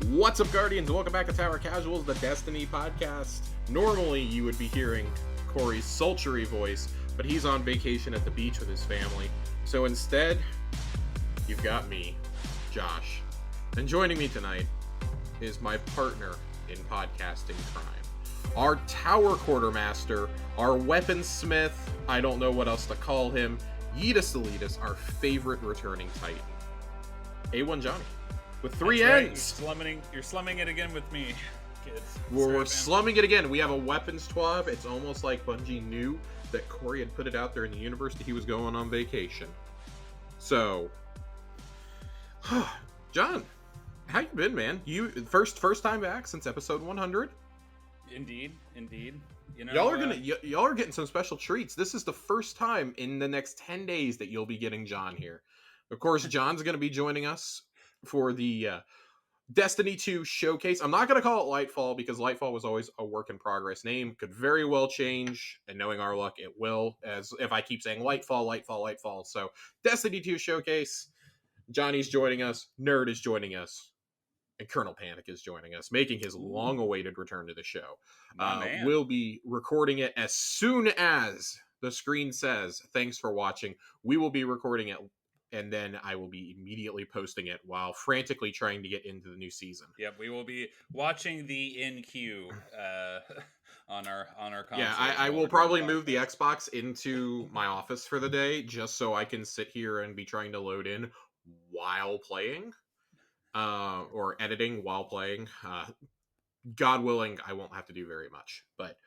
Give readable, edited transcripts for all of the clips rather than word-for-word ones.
What's up, Guardians? Welcome back to Tower Casuals, the Destiny podcast. Normally, you would be hearing Corey's sultry voice, but he's on vacation at the beach with his family. So instead, you've got me, Josh. And joining me tonight is my partner in podcasting crime, our tower quartermaster, our weaponsmith, I don't know what else to call him, Yeetus Elitus, our favorite returning Titan, A1 Johnny. With three N's. You're slumming it again with me, kids. We're slumming it again. We have a weapons TWAB. It's almost like Bungie knew that Corey had put it out there in the universe that he was going on vacation. So, John, how you been, man? You first time back since episode 100. Indeed. You know, y'all are getting some special treats. This is the first time in the next 10 days that you'll be getting John here. Of course, John's going to be joining us for the Destiny 2 showcase. I'm not going to call it Lightfall because Lightfall was always a work in progress name. Could very well change, and knowing our luck, it will, as if I keep saying Lightfall. So, Destiny 2 showcase. Johnny's joining us, Nerd is joining us, and Colonel Panic is joining us, making his long-awaited return to the show. We'll be recording it as soon as the screen says, thanks for watching. We will be recording it, and then I will be immediately posting it while frantically trying to get into the new season. Yep, we will be watching the in queue on our console. Yeah, I will probably move the Xbox into my office for the day just so I can sit here and be trying to load in while playing, or editing while playing. God willing, I won't have to do very much. But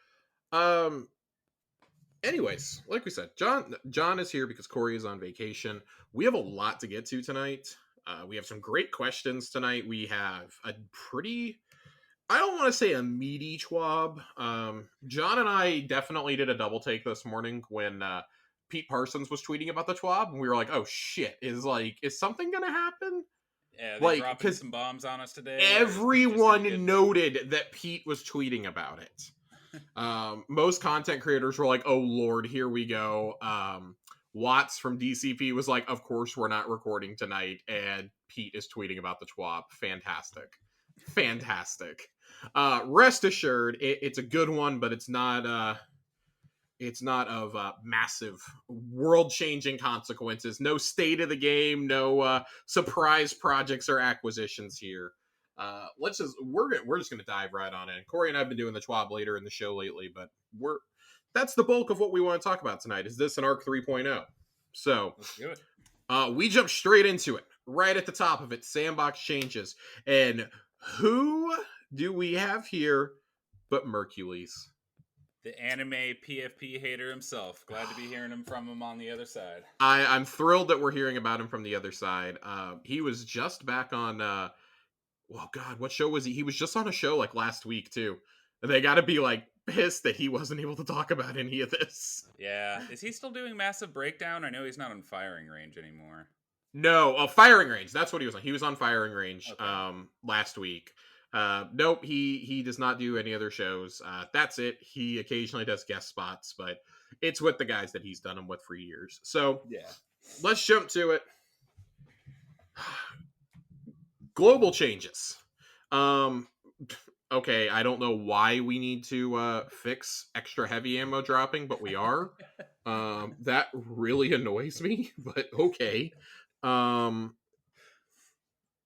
anyways, like we said, John is here because Corey is on vacation. We have a lot to get to tonight. We have some great questions tonight. We have a pretty, I don't want to say a meaty TWAB. John and I definitely did a double take this morning when Pete Parsons was tweeting about the TWAB, and we were like, oh shit, is something gonna happen? Yeah, they're dropping some bombs on us today. Everyone noted that Pete was tweeting about it. Most content creators were like, oh lord, here we go. Watts from DCP was like, of course we're not recording tonight, and Pete is tweeting about the TWAB. Fantastic. Rest assured, it's a good one, but it's not of massive world-changing consequences. No state of the game, no surprise projects or acquisitions here. We're just gonna dive right on in. Corey and I have been doing the TWAB later in the show lately, but that's the bulk of what we want to talk about tonight. Is this an ARC 3.0? So let's do it. We jump straight into it. Right at the top of it, sandbox changes, and who do we have here but Mercules? The anime PFP hater himself. Glad to be hearing from him on the other side. I'm thrilled that we're hearing about him from the other side. He was just back on, what show was he? He was just on a show like last week too. And they got to be like pissed that he wasn't able to talk about any of this. Yeah. Is he still doing Massive Breakdown? I know he's not on Firing Range anymore. No, Firing Range. That's what he was on. He was on Firing Range last week. Nope, he does not do any other shows. That's it. He occasionally does guest spots, but it's with the guys that he's done them with for years. So yeah, let's jump to it. Global changes. Okay, I don't know why we need to fix extra heavy ammo dropping, but we are. That really annoys me, but okay. And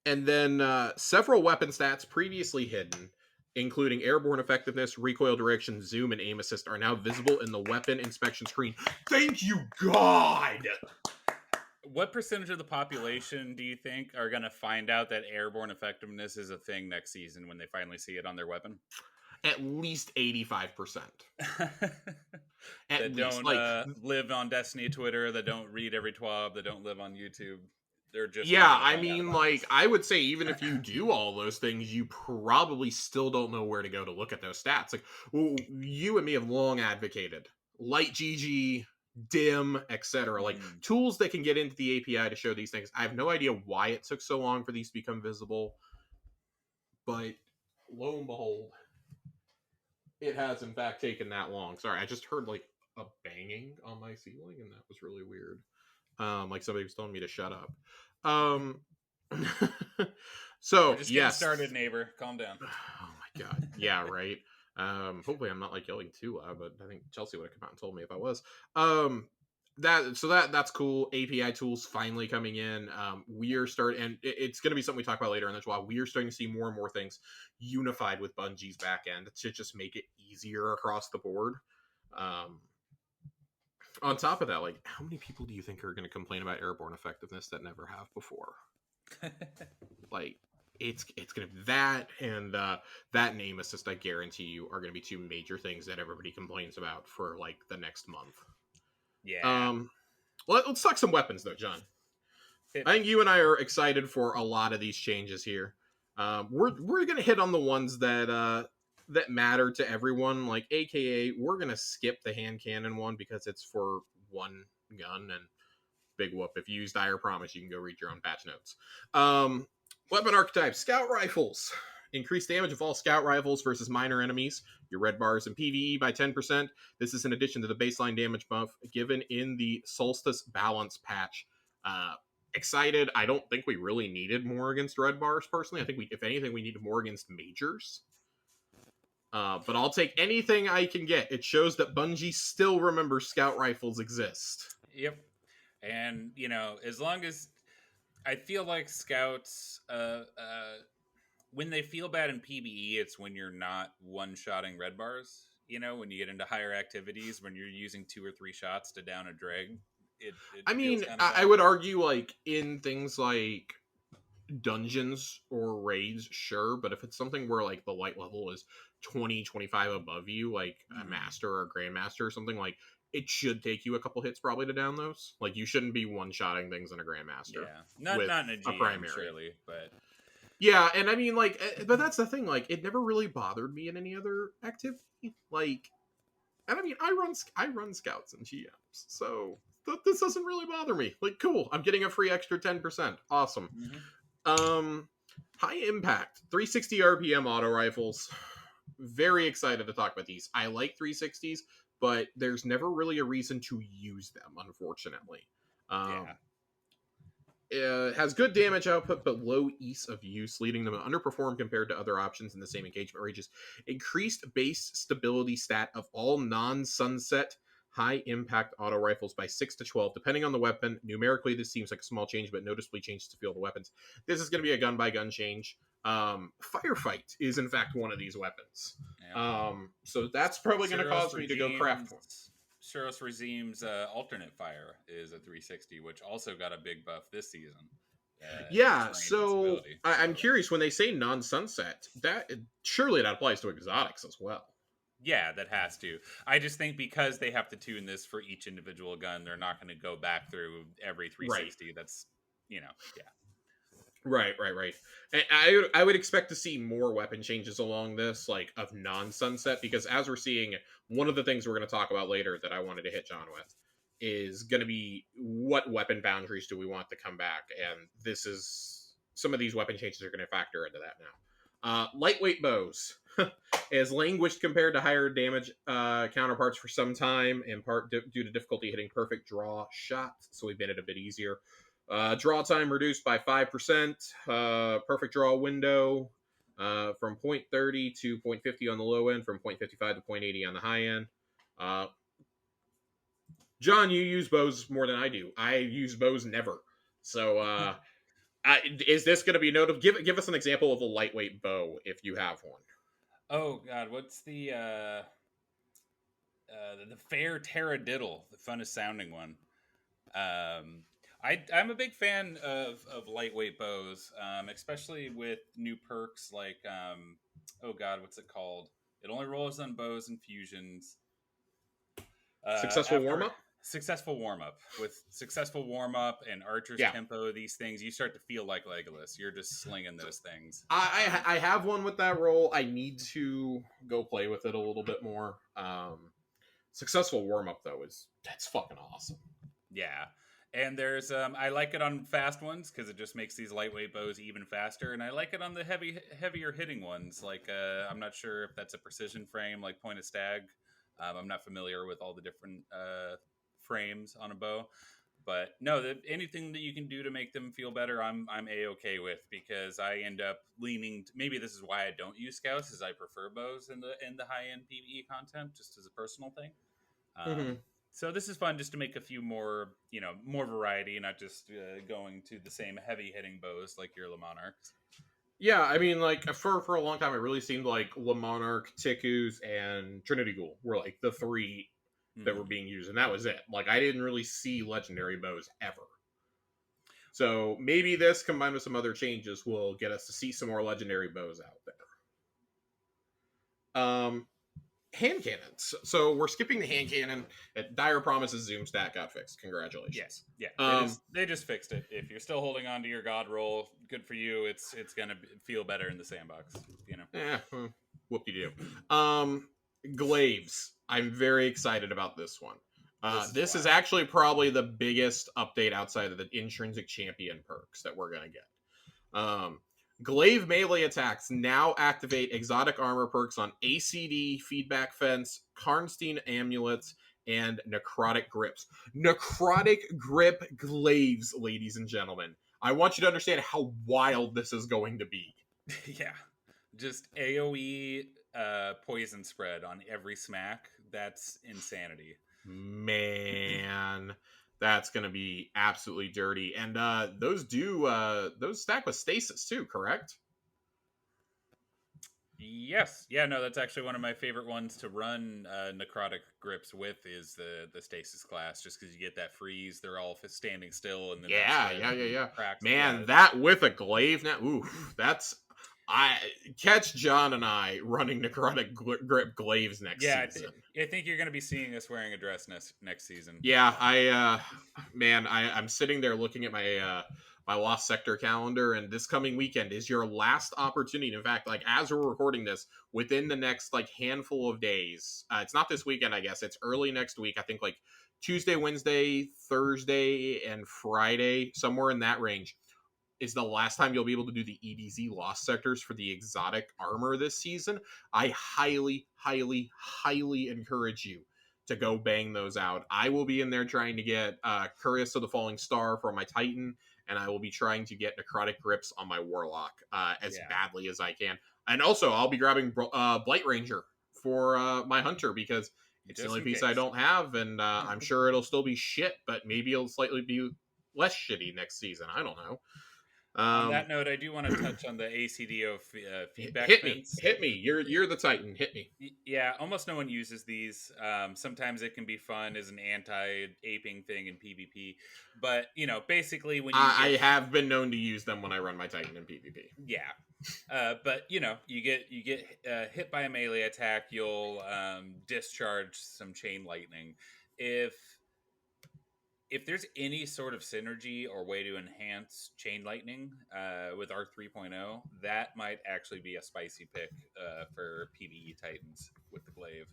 then several weapon stats previously hidden, including airborne effectiveness, recoil direction, zoom, and aim assist, are now visible in the weapon inspection screen. Thank you, God! What percentage of the population do you think are going to find out that airborne effectiveness is a thing next season when they finally see it on their weapon? At least 85%. That don't live on Destiny Twitter, that don't read every TWAB, that don't live on YouTube. They're just I would say even if you do all those things, you probably still don't know where to go to look at those stats. Like, you and me have long advocated Light GG, DIM, etc. Like tools that can get into the API to show these things. I have no idea why it took so long for these to become visible, but lo and behold, it has in fact taken that long. Sorry, I just heard like a banging on my ceiling, and that was really weird. Like somebody was telling me to shut up. We're So just getting yes. started, neighbor. Calm down. Oh my god. Yeah, right. Hopefully I'm not like yelling too loud, but I think Chelsea would have come out and told me if I was. Um that's cool. API tools finally coming in. We are starting, and it's going to be something we talk about later in this while. We are starting to see more and more things unified with Bungie's back end to just make it easier across the board. Um, on top of that, like, how many people do you think are going to complain about airborne effectiveness that never have before? Like, it's gonna be that, and that name assist, I guarantee you, are gonna be two major things that everybody complains about for like the next month. Yeah. um let's talk some weapons though, John. Hit I me. think you and I are excited for a lot of these changes here. We're gonna hit on the ones that matter to everyone, like, aka we're gonna skip the hand cannon one because it's for one gun, and big whoop. If you use Dire Promise, you can go read your own patch notes. Weapon archetypes: Scout Rifles. Increase damage of all Scout Rifles versus minor enemies. Your red bars in PvE by 10%. This is in addition to the baseline damage buff given in the Solstice Balance patch. Uh, Excited. I don't think we really needed more against red bars, personally. I think if anything, we needed more against majors. But I'll take anything I can get. It shows that Bungie still remembers Scout Rifles exist. Yep. And as long as I feel like scouts, when they feel bad in PvE, it's when you're not one-shotting red bars. When you get into higher activities, when you're using 2 or 3 shots to down a drag, it I feels mean, kind of I bad. would argue, like, in things like dungeons or raids, sure, but if it's something where, like, the light level is 20, 25 above you, like a master or a grandmaster or something, like, it should take you a couple hits probably to down those. Like, you shouldn't be one-shotting things in a grandmaster Yeah, with not in a a GM, primary. surely, but Yeah, and I mean, like, but that's the thing, like, it never really bothered me in any other activity. Like, and I mean, I run scouts and GMs, so this doesn't really bother me. Like, cool, I'm getting a free extra 10%. Awesome. mm-hmm. Um, High impact 360 RPM auto rifles. Very excited to talk about these. I like 360s, but there's never really a reason to use them, unfortunately. Yeah. Has good damage output but low ease of use, leading them to underperform compared to other options in the same engagement ranges. Increased base stability stat of all non-sunset high impact auto rifles by 6 to 12, depending on the weapon. Numerically, this seems like a small change, but noticeably changes the feel of the weapons. This is going to be a gun by gun change. Firefight is in fact one of these weapons. Yeah. So that's probably going to Suros cause me to go craft one. Suros Regime's alternate fire is a 360, which also got a big buff this season. Yeah, Strength and so stability. I'm curious, when they say non-sunset, that surely that applies to exotics as well. Yeah, that has to. I just think because they have to tune this for each individual gun, they're not going to go back through every 360. Right. That's yeah. Right. And I would expect to see more weapon changes along this, like, of non-sunset, because as we're seeing, one of the things we're going to talk about later that I wanted to hit John with is going to be what weapon boundaries do we want to come back, and this is some of these weapon changes are going to factor into that now. Lightweight bows has languished compared to higher damage counterparts for some time, in part due to difficulty hitting perfect draw shots, so we've made it a bit easier. Draw time reduced by 5%. Perfect draw window from 0.30 to 0.50 on the low end, from 0.55 to 0.80 on the high end. John, you use bows more than I do. I use bows never. So, is this going to be notable? Give us an example of a lightweight bow if you have one. Oh God, what's the fair Terradiddle, the funnest sounding one? I'm a big fan of lightweight bows, especially with new perks like oh God, what's it called? It only rolls on bows and fusions. Successful warm After up. successful warm up, with successful warm up and Archer's Yeah. tempo, these things you start to feel like Legolas. You're just slinging those things. I have one with that roll. I need to go play with it a little bit more. Successful warm up though that's fucking awesome. Yeah. And there's I like it on fast ones because it just makes these lightweight bows even faster, and I like it on the heavier hitting ones. Like I'm not sure if that's a precision frame like Point of Stag. I'm not familiar with all the different frames on a bow, But no, anything that you can do to make them feel better, I'm a-okay with, because I end up leaning. Maybe this is why I don't use scouts, is I prefer bows in the high end PvE content, just as a personal thing. Mm-hmm. So this is fun, just to make a few more, more variety, not just going to the same heavy hitting bows like your LeMonarchs. Yeah, I mean, like for a long time, it really seemed like LeMonarch, Tikus, and Trinity Ghoul were like the three that were being used, and that was it. Like, I didn't really see legendary bows ever. So maybe this, combined with some other changes, will get us to see some more legendary bows out there. Hand cannons. So we're skipping the hand cannon. Dire Promises Zoom stat got fixed. Congratulations. Yes, yeah. They just fixed it. If you're still holding on to your god roll, good for you. It's gonna feel better in the sandbox. Whoop-de-doo. Glaives. I'm very excited about this one. This is actually probably the biggest update outside of the intrinsic champion perks that we're gonna get. Glaive melee attacks now activate exotic armor perks on ACD, Feedback Fence, Karnstein Amulets, and Necrotic Grips. Necrotic Grip Glaives, ladies and gentlemen. I want you to understand how wild this is going to be. Yeah. Just AoE poison spread on every smack. That's insanity. Man, that's gonna be absolutely dirty. And those stack with stasis too, correct? Yes. Yeah, no, that's actually one of my favorite ones to run necrotic grips with, is the stasis class, just because you get that freeze. They're all standing still, and then yeah. cracks. Man, that with a glaive now, oof, that's I catch John and I running necrotic grip glaives next season. I think you're going to be seeing us wearing a dress next season. Yeah, I'm sitting there looking at my my Lost Sector calendar, and this coming weekend is your last opportunity. In fact, like, as we're recording this, within the next like handful of days, it's not this weekend, I guess it's early next week. I think like Tuesday, Wednesday, Thursday, and Friday, somewhere in that range, is the last time you'll be able to do the EDZ Lost Sectors for the exotic armor this season. I highly, highly, highly encourage you to go bang those out. I will be in there trying to get Curious of the Falling Star for my Titan, and I will be trying to get Necrotic Grips on my Warlock as badly as I can. And also, I'll be grabbing Blight Ranger for my Hunter, because it's the only piece I don't have, and I'm sure it'll still be shit, but maybe it'll slightly be less shitty next season. I don't know. On that note, I do want to touch on the ACDO feedback. Hit me. You're the Titan. Hit me. Yeah, almost no one uses these. Sometimes it can be fun as an anti-aping thing in PvP, but basically when I have been known to use them when I run my Titan in PvP. Yeah, but you get hit by a melee attack, you'll discharge some chain lightning. If there's any sort of synergy or way to enhance chain lightning with Arc 3.0, that might actually be a spicy pick for PvE Titans with the glaive,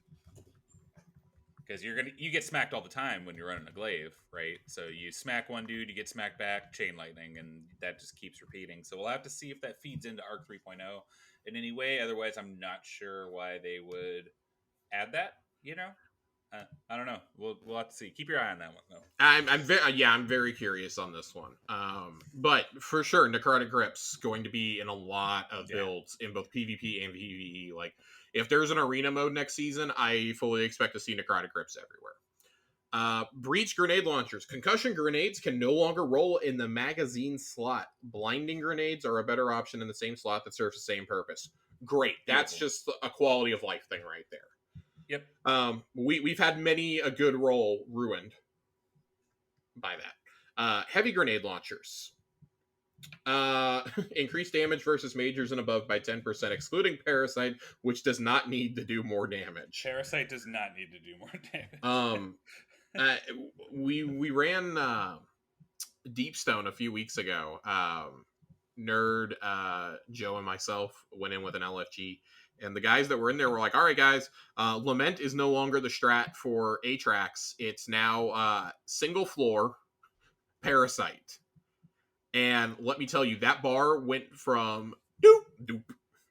because you get smacked all the time when you're running a glaive, right? So you smack one dude, you get smacked back, chain lightning, and that just keeps repeating. So we'll have to see if that feeds into Arc 3.0 in any way. Otherwise, I'm not sure why they would add that. I don't know. We'll have to see. Keep your eye on that one, though. I'm very curious on this one. But for sure, Necrotic Grips going to be in a lot of builds in both PvP and PvE. Like, if there's an arena mode next season, I fully expect to see Necrotic Grips everywhere. Breach grenade launchers. Concussion grenades can no longer roll in the magazine slot. Blinding grenades are a better option in the same slot that serves the same purpose. Great. That's just a quality of life thing right there. Yep. We've had many a good roll ruined by that. Heavy grenade launchers. Increase damage versus majors and above by 10%, excluding Parasite, which does not need to do more damage. Parasite does not need to do more damage. We ran Deepstone a few weeks ago. Nerd, Joe, and myself went in with an LFG. And the guys that were in there were like, all right, guys, Lament is no longer the strat for Atrax. It's now single floor Parasite. And let me tell you, that bar went from doop, doop,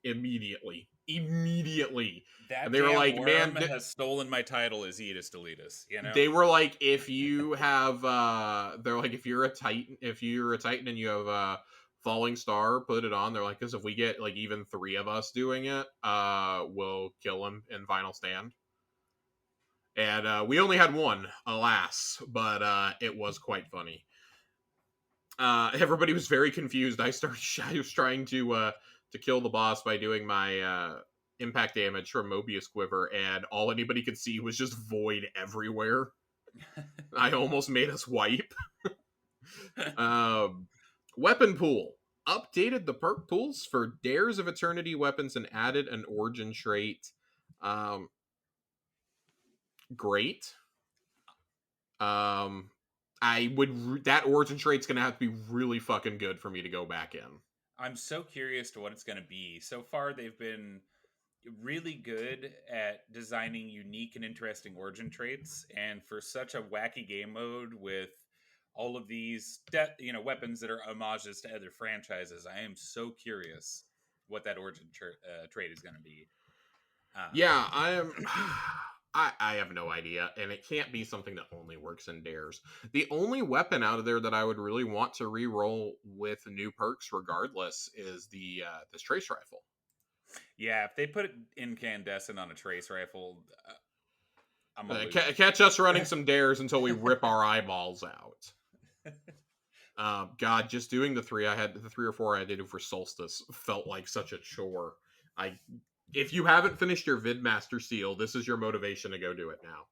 immediately. immediately. And That they were damn like, worm man, has stolen my title as Edus Deletus, you know? they were like, if you have they're like, if you're a titan and you have falling star, put it on. They're like, because if we get like even 3 of us doing it, we'll kill him in final stand. And we only had 1, alas, but it was quite funny. Everybody was very confused. I was trying to kill the boss by doing my impact damage from Mobius Quiver, and all anybody could see was just void everywhere. I almost made us wipe. um, Weapon pool. Updated the perk pools for Dares of Eternity weapons and added an origin trait. Um, Great. That origin trait's gonna have to be really fucking good for me to go back in. I'm so curious to what it's going to be. So far, they've been really good at designing unique and interesting origin traits, and for such a wacky game mode with all of these weapons that are homages to other franchises, I am so curious what that origin trait is going to be. Yeah, I am. I have no idea, and it can't be something that only works in dares. The only weapon out of there that I would really want to re-roll with new perks, regardless, is this trace rifle. Yeah, if they put incandescent on a trace rifle, I'm gonna lose. Catch us running some dares until we rip our eyeballs out. God, just doing the 3 or 4 I did for Solstice felt like such a chore. If you haven't finished your Vidmaster seal, this is your motivation to go do it now.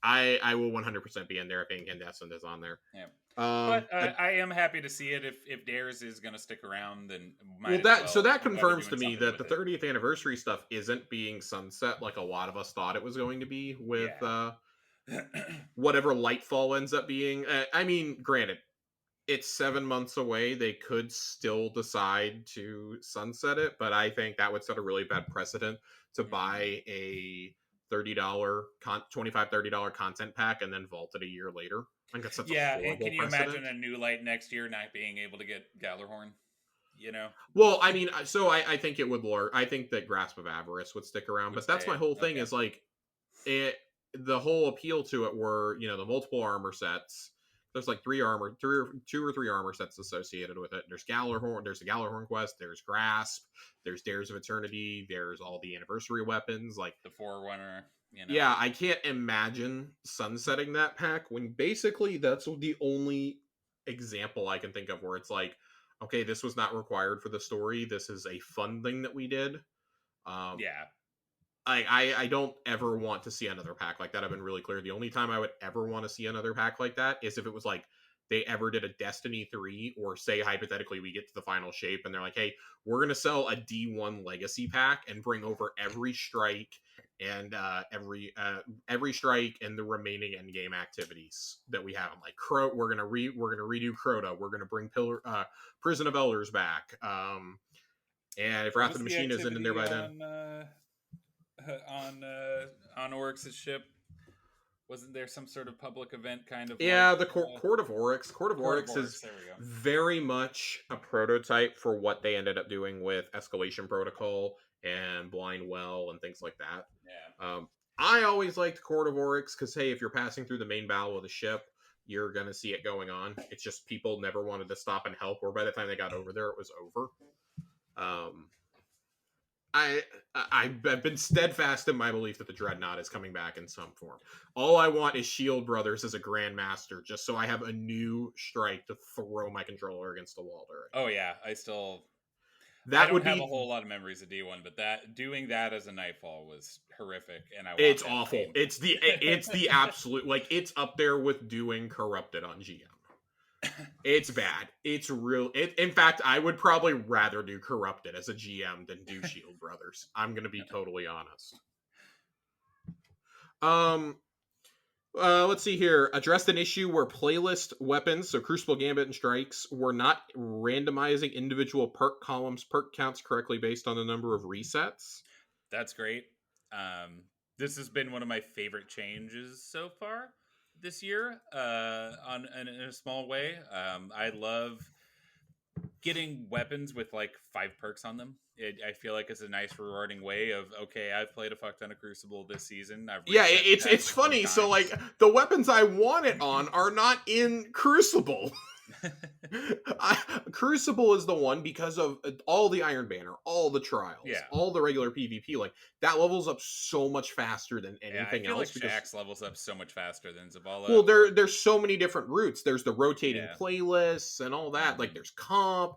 I will 100% be in there if Incandescent is on there. Yeah. But I am happy to see it. If Dares is going to stick around, then that confirms to me that the 30th anniversary stuff isn't being sunset like a lot of us thought it was going to be with whatever Lightfall ends up being. I mean, granted, it's 7 months away. They could still decide to sunset it, but I think that would set a really bad precedent to buy a $30 $25-$30 content pack and then vault it a year later. I think that's such a horrible and can you precedent. imagine a new light next year not being able to get Gallarhorn? You know? Well, I mean, so I think it would lure. I think that Grasp of Avarice would stick around, but that's my whole thing is like the whole appeal to it were, the multiple armor sets. There's like 2 or 3 armor sets associated with it. There's Gallarhorn, there's the Gallarhorn quest, there's Grasp, there's Dares of Eternity, there's all the anniversary weapons, like the Forerunner. Yeah, I can't imagine sunsetting that pack when basically that's the only example I can think of where it's like, okay, this was not required for the story. This is a fun thing that we did. I don't ever want to see another pack like that. I've been really clear. The only time I would ever want to see another pack like that is if it was like they ever did a Destiny 3, or say hypothetically we get to the final shape and they're like, hey, we're going to sell a D1 legacy pack and bring over every strike and every strike and the remaining endgame activities that we have. Like we're gonna redo Crota. We're gonna bring Prison of Elders back. And if Wrath of the Machine isn't in there by then. On Oryx's ship, wasn't there some sort of public event kind of? Yeah, the Court of Oryx. Court of Oryx is very much a prototype for what they ended up doing with Escalation Protocol and Blind Well and things like that. Yeah. I always liked Court of Oryx because, hey, if you're passing through the main battle of the ship, you're going to see it going on. It's just people never wanted to stop and help, or by the time they got over there, it was over. I've been steadfast in my belief that the Dreadnought is coming back in some form. All I want is Shield Brothers as a Grandmaster, just so I have a new strike to throw my controller against the wall during. Oh yeah, I don't have a whole lot of memories of D1, but doing that as a Nightfall was horrific, and it's awful. Game. It's the absolute, like, it's up there with doing Corrupted on GM. It's bad. It's real. In fact, I would probably rather do Corrupted as a GM than do Shield Brothers. I'm going to be totally honest. Let's see here. Addressed an issue where playlist weapons, so Crucible, Gambit, and Strikes, were not randomizing individual perk columns, perk counts correctly based on the number of resets. That's great. This has been one of my favorite changes so far this year, in a small way. I love getting weapons with like 5 perks on them I feel like it's a nice rewarding way of, okay, I've played a fuck ton of Crucible this season. I've Yeah, reset it's stats a ton of funny. So like times. the weapons I want it on are not in Crucible. Crucible is the one because of all the Iron Banner, all the trials, Yeah. all the regular PvP. Like that levels up so much faster than Yeah, I anything feel like else because Shaxx levels up so much faster than well, Zavala. there's so many different routes. There's the rotating Yeah. playlists and all that. Like Mhm. there's comp.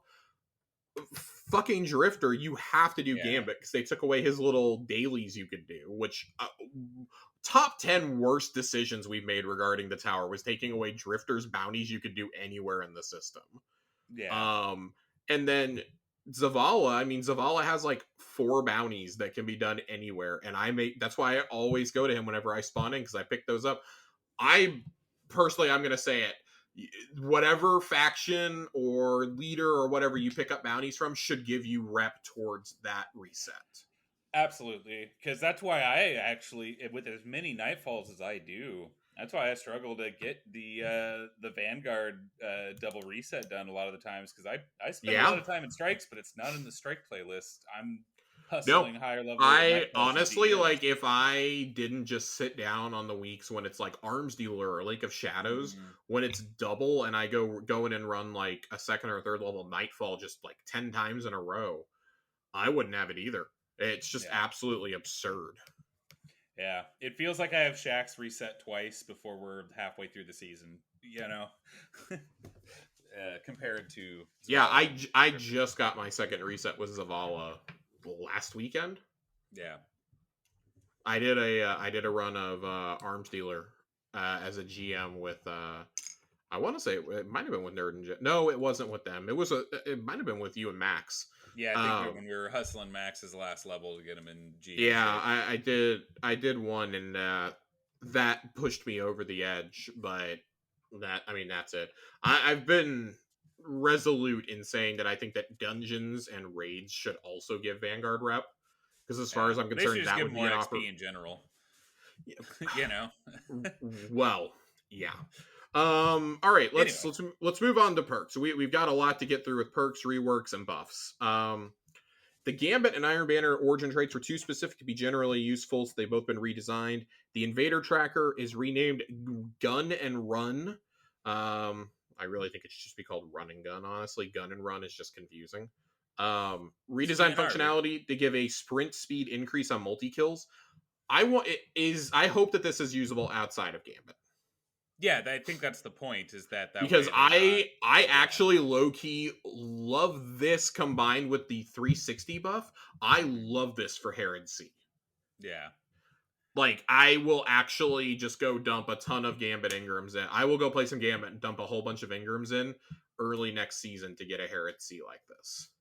Fucking Drifter, you have to do Yeah. Gambit because they took away his little dailies you could do, which top 10 worst decisions we've made regarding the tower was taking away Drifter's bounties you could do anywhere in the system. Yeah. And then Zavala, I mean, Zavala has like 4 bounties that can be done anywhere, and that's why I always go to him whenever I spawn in because I pick those up. I'm gonna say it, whatever faction or leader or whatever you pick up bounties from should give you rep towards that reset. Absolutely, because that's why I actually, with as many Nightfalls as I do, that's why I struggle to get the Vanguard double reset done a lot of the times, because I spend a lot Yeah. of time in strikes, but it's not in the strike playlist. I'm No, hustling higher level I Nightfalls and honestly, DEs. like, if I didn't just sit down on the weeks when it's like Arms Dealer or Lake of Shadows, Mhm. when it's double and I go in and run like a second or third level Nightfall just like 10 times in a row, I wouldn't have it either. It's just Yeah. absolutely absurd. Yeah, it feels like I have Shaxx reset twice before we're halfway through the season. Compared to Yeah, Zavala and I Drifter. just got my second reset with Zavala last weekend. Yeah. I did a run of Arms Dealer as a GM with I want to say it might have been with Nerd and no, it wasn't with them. It might have been with you and Max. Yeah, I think Um, when we were hustling Max's last level to get him in GM yeah, shape. I did one, and that pushed me over the edge. But that's it. I've been resolute in saying that I think that dungeons and raids should also give Vanguard rep because as far Yeah, as I'm they should concerned, just that give would be more an offer. XP in general. you know. Well, yeah. All right, Anyway, let's move on to perks. We've got a lot to get through with perks, reworks, and buffs. The Gambit and Iron Banner origin traits were too specific to be generally useful, so they've both been redesigned. The Invader Tracker is renamed Gun and Run. I really think it should just be called Run and Gun, honestly. Gun and Run is just confusing. it's Redesigned DNR, dude. functionality to give a sprint speed increase on multi-kills. I hope that this is usable outside of Gambit. Yeah, I think that's the point. Is that Because way they're not. I Yeah, actually low key love this combined with the 360 buff. I love this for Herod C. yeah, Like I will actually just go dump a ton of Gambit Ingrams in. I will go play some Gambit and dump a whole bunch of Ingrams in early next season to get a Herod C like this.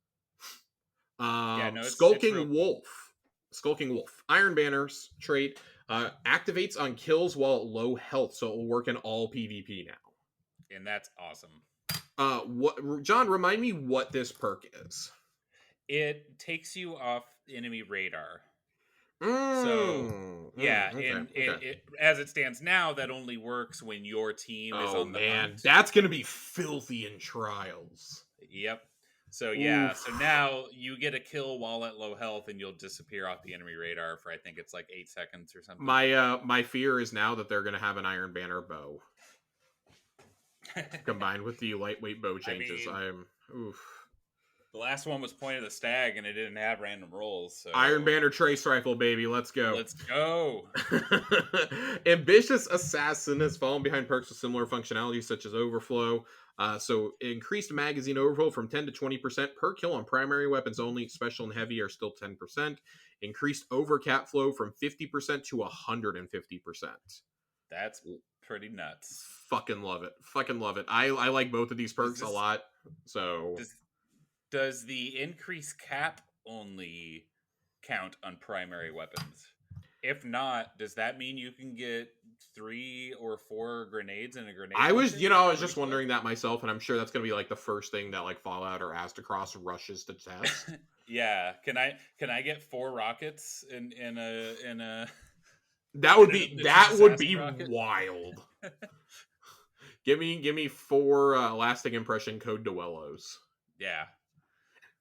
yeah. No, it's real Skulking cool, Wolf. Skulking Wolf. Iron Banner's trait activates on kills while at low health, so it will work in all PvP now. and that's awesome. What John? Remind me what this perk is. It takes you off enemy radar. So yeah, Okay, and okay. it as it stands now, that only works when your team is Oh on the man, hunt. that's gonna be filthy in trials. Yep. So yeah, Oof. so now you get a kill while at low health, and you'll disappear off the enemy radar for I think it's like 8 seconds or something. My fear is now that they're gonna have an Iron Banner bow combined with the lightweight bow I changes. mean, I'm oof. the last one was Point of the Stag, and it didn't have random rolls. So Iron Banner trace rifle, baby, let's go. let's go. Ambitious Assassin has fallen behind perks with similar functionality such as Overflow. So increased magazine overflow from 10 to 20% per kill on primary weapons only. Special and heavy are still 10%. Increased overcap flow from 50% to 150%. That's pretty nuts. Fucking love it. Fucking love it. I like both of these perks a lot. So does the increase cap only count on primary weapons? If not, does that mean you can get 3 or 4 grenades in a grenade I was launcher just pretty quick? wondering that myself, and I'm sure that's gonna be like the first thing that like Fallout or Astacross rushes to test. Yeah, can I get 4 rockets in a That would in be an assassin rocket? wild. Give me 4 lasting impression code duellos. Yeah.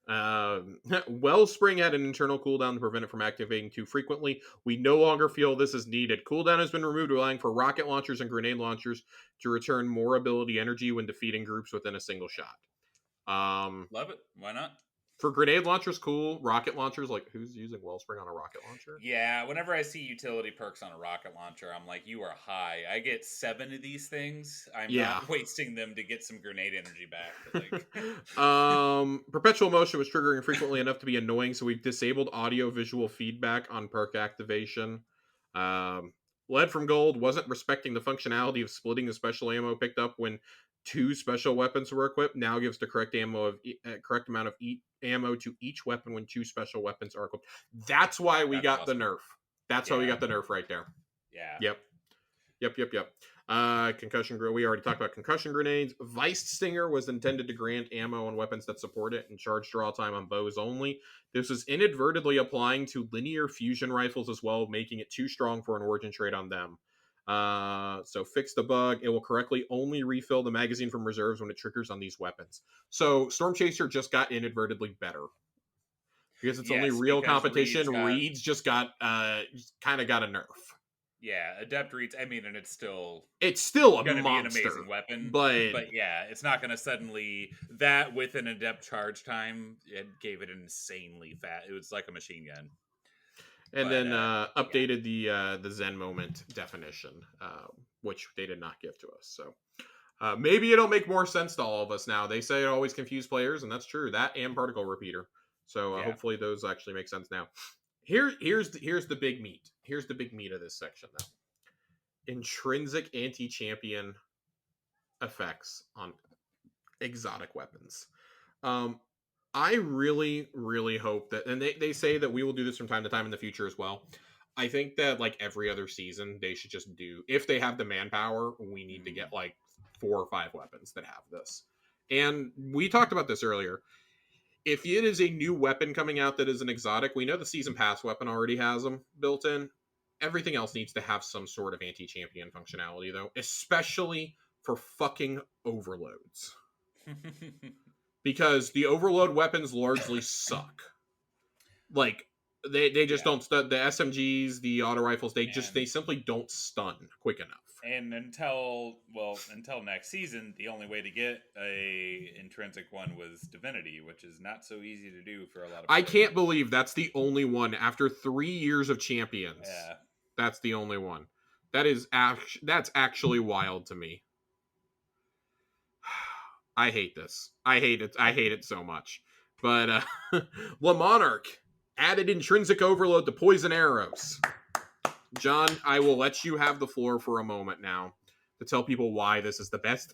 Wellspring had an internal cooldown to prevent it from activating too frequently. We no longer feel this is needed. Cooldown has been removed, allowing for rocket launchers and grenade launchers to return more ability energy when defeating groups within a single shot. Love it. Why not? For grenade launchers, cool. Rocket launchers, like who's using Wellspring on a rocket launcher? Yeah, whenever I see utility perks on a rocket launcher, I'm like, you are high. I get 7 of these things. I'm Yeah. not wasting them to get some grenade energy back. Perpetual motion was triggering frequently enough to be annoying, so we've disabled audio visual feedback on perk activation. Lead from Gold wasn't respecting the functionality of splitting the special ammo picked up when 2 special weapons were equipped. Now gives the correct correct amount of ammo to each weapon when 2 special weapons are equipped. That's why we got awesome. the nerf. That's why we got the nerf right there. Yeah. Yep. Concussion grenade. We already talked about concussion grenades. Vice Stinger was intended to grant ammo on weapons that support it and charge draw time on bows only. This was inadvertently applying to linear fusion rifles as well, making it too strong for an origin trait on them. So fix the bug. It will correctly only refill the magazine from reserves when it triggers on these weapons. So Storm Chaser just got inadvertently better. Because it's only real competition. Reeds just got kind of got a nerf. Yeah, Adept Reeds, I mean, and it's still a gonna monster, be an amazing weapon. But yeah, it's not gonna suddenly that with an adept charge time, it gave it insanely fast. It was like a machine gun. And then updated the Zen moment definition, which they did not give to us. So maybe it'll make more sense to all of us now. They say it always confuse players, and that's true. That and particle repeater. So hopefully those actually make sense now. Here's the big meat. Here's the big meat of this section, though. Intrinsic anti-champion effects on exotic weapons. I really, really hope that, and they say that we will do this from time to time in the future as well. I think that like every other season, they should just do, if they have the manpower, we need to get like 4 or 5 weapons that have this. And we talked about this earlier. If it is a new weapon coming out that is an exotic, we know the season pass weapon already has them built in. Everything else needs to have some sort of anti-champion functionality, though, especially for fucking overloads. Because the overload weapons largely suck. Like, they just don't stun. The SMGs, the auto rifles, they simply don't stun quick enough. And until next season, the only way to get a intrinsic one was Divinity, which is not so easy to do for a lot of players. I can't believe that's the only one after 3 years of champions. Yeah. That's the only one. That's actually wild to me. I hate this. I hate it so much. But LeMonarch added intrinsic overload to poison arrows. John, I will let you have the floor for a moment now to tell people why this is the best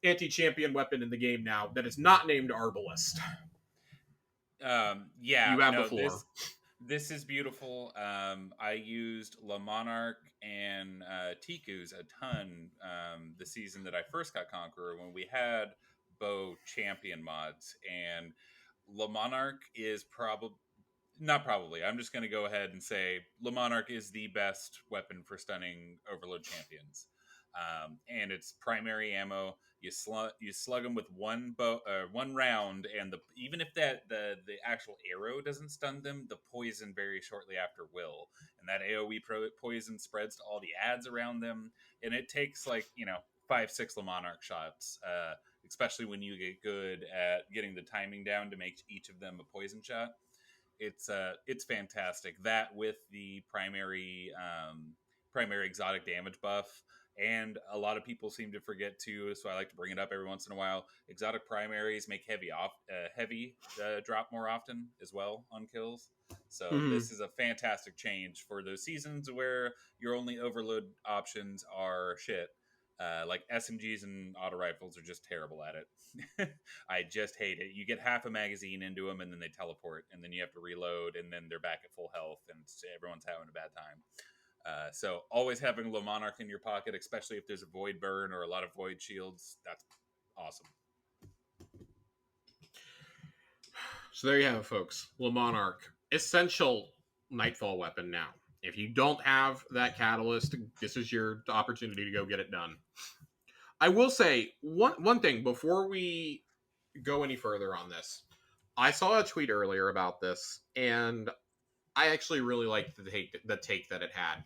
anti-champion weapon in the game now that is not named Arbalest. Yeah, you have the floor. This is beautiful. I used LeMonarch and Tiku's a ton the season that I first got Conqueror when we had bow champion mods, and LeMonarch is I'm just going to go ahead and say LeMonarch is the best weapon for stunning overload champions. And it's primary ammo. You slug them with one round, and even if the actual arrow doesn't stun them, the poison very shortly after will, and that AOE poison spreads to all the ads around them, and it takes 5-6 LeMonarch shots, especially when you get good at getting the timing down to make each of them a poison shot. It's fantastic. That with the primary exotic damage buff. And a lot of people seem to forget too, so I like to bring it up every once in a while. Exotic primaries make heavy drop more often as well on kills. So this is a fantastic change for those seasons where your only overload options are shit. Like SMGs and auto rifles are just terrible at it. I just hate it. You get half a magazine into them and then they teleport, and then you have to reload, and then they're back at full health, and everyone's having a bad time. So always having LeMonarch in your pocket, especially if there's a void burn or a lot of void shields, that's awesome. So there you have it, folks. LeMonarch, essential Nightfall weapon now. If you don't have that catalyst, this is your opportunity to go get it done. I will say one thing before we go any further on this. I saw a tweet earlier about this, and I actually really liked the take that it had.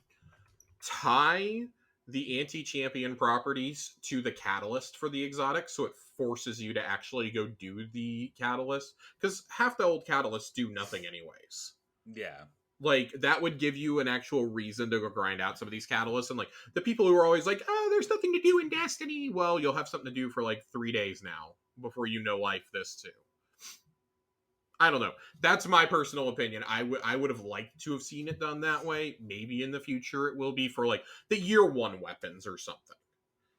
Tie the anti-champion properties to the catalyst for the exotic, so it forces you to actually go do the catalyst, because half the old catalysts do nothing anyways. Yeah. Like, that would give you an actual reason to go grind out some of these catalysts, and like the people who are always like, oh, there's nothing to do in Destiny, well, you'll have something to do for like 3 days now before you know life this too. I don't know. That's my personal opinion. I would have liked to have seen it done that way. Maybe in the future it will be for like the year one weapons or something.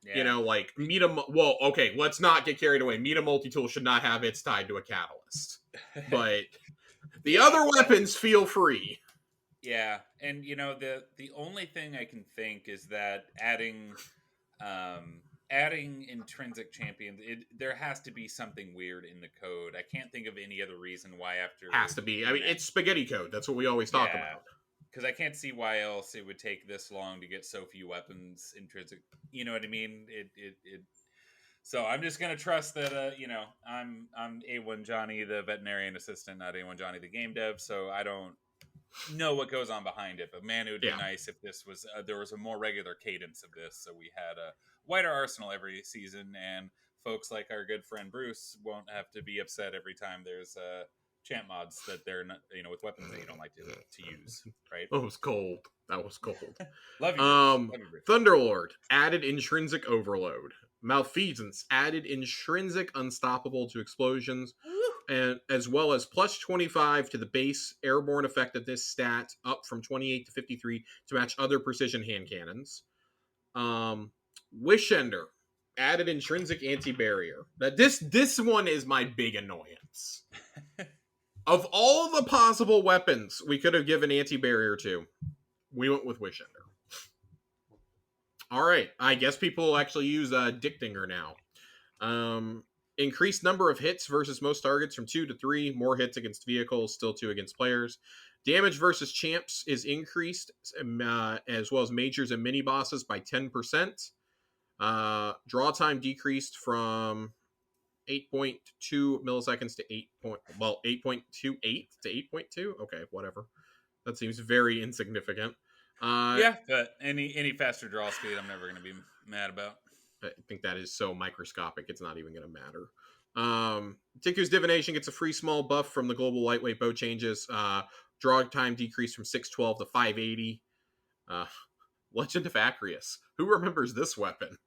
Yeah. Like well, okay, let's not get carried away. Meta multi-tool should not have its tied to a catalyst. But the other weapons feel free. Yeah, and the only thing I can think is that adding intrinsic champions, there has to be something weird in the code. I can't think of any other reason why after Has to be. I mean, it's spaghetti code. That's what we always talk about. Because I can't see why else it would take this long to get so few weapons intrinsic. You know what I mean? It So I'm just gonna trust that I'm A1 Johnny, the veterinarian assistant, not A1 Johnny, the game dev. So I don't know what goes on behind it, but man, it would be nice if this was there was a more regular cadence of this, so we had a wider arsenal every season, and folks like our good friend Bruce won't have to be upset every time there's champ mods that they're not, with weapons that you don't like to use, right? That was cold. Love you, Bruce. Thunderlord added intrinsic overload. Malfeasance added intrinsic unstoppable to explosions, and as well as plus 25 to the base airborne effectiveness stat, up from 28 to 53 to match other precision hand cannons. Wishender added intrinsic anti-barrier. That this one is my big annoyance. Of all the possible weapons we could have given anti-barrier to, we went with Wishender. All right, I guess people will actually use Dichtinger now. Increased number of hits versus most targets from 2 to 3. More hits against vehicles, still 2 against players. Damage versus champs is increased, as well as majors and mini bosses by 10%. Draw time decreased from 8.2 milliseconds to 8.28 to 8.2. Okay, whatever. That seems very insignificant. Yeah, but any faster draw speed, I'm never going to be mad about. I think that is so microscopic, it's not even going to matter. Tiku's Divination gets a free small buff from the global lightweight bow changes. Draw time decreased from 612 to 580. Legend of Acrius. Who remembers this weapon?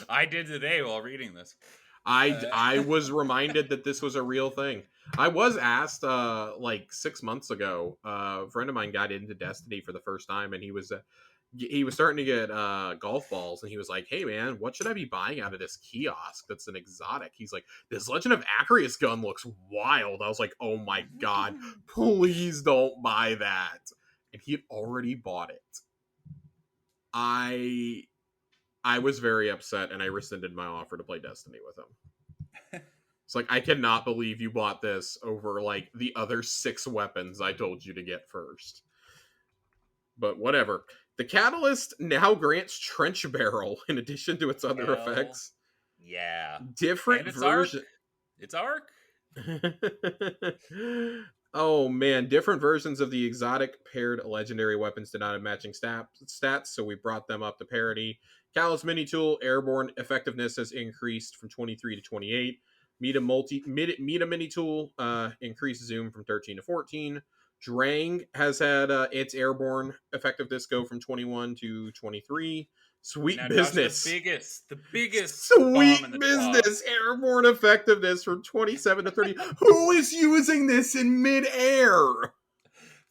I did today while reading this. I was reminded that this was a real thing. I was asked like 6 months ago. A friend of mine got into Destiny for the first time, and he was starting to get golf balls, and he was like, "Hey man, what should I be buying out of this kiosk that's an exotic?" He's like, "This Legend of Acrius gun looks wild." I was like, "Oh my god, please don't buy that!" And he had already bought it. I was very upset, and I rescinded my offer to play Destiny with him. It's like, I cannot believe you bought this over like the other 6 weapons I told you to get first. But whatever. The Catalyst now grants Trench Barrel in addition to its other effects. Yeah. Different version. It's Arc. Oh man, different versions of the exotic paired legendary weapons did not have matching stats, so we brought them up to parity. Callus Mini Tool airborne effectiveness has increased from 23 to 28. Meta Mini Tool increased zoom from 13 to 14. Drang has had its airborne effectiveness go from 21 to 23. Sweet now, Business. Josh, the biggest Sweet Business airborne effectiveness from 27 to 30. Who is using this in midair?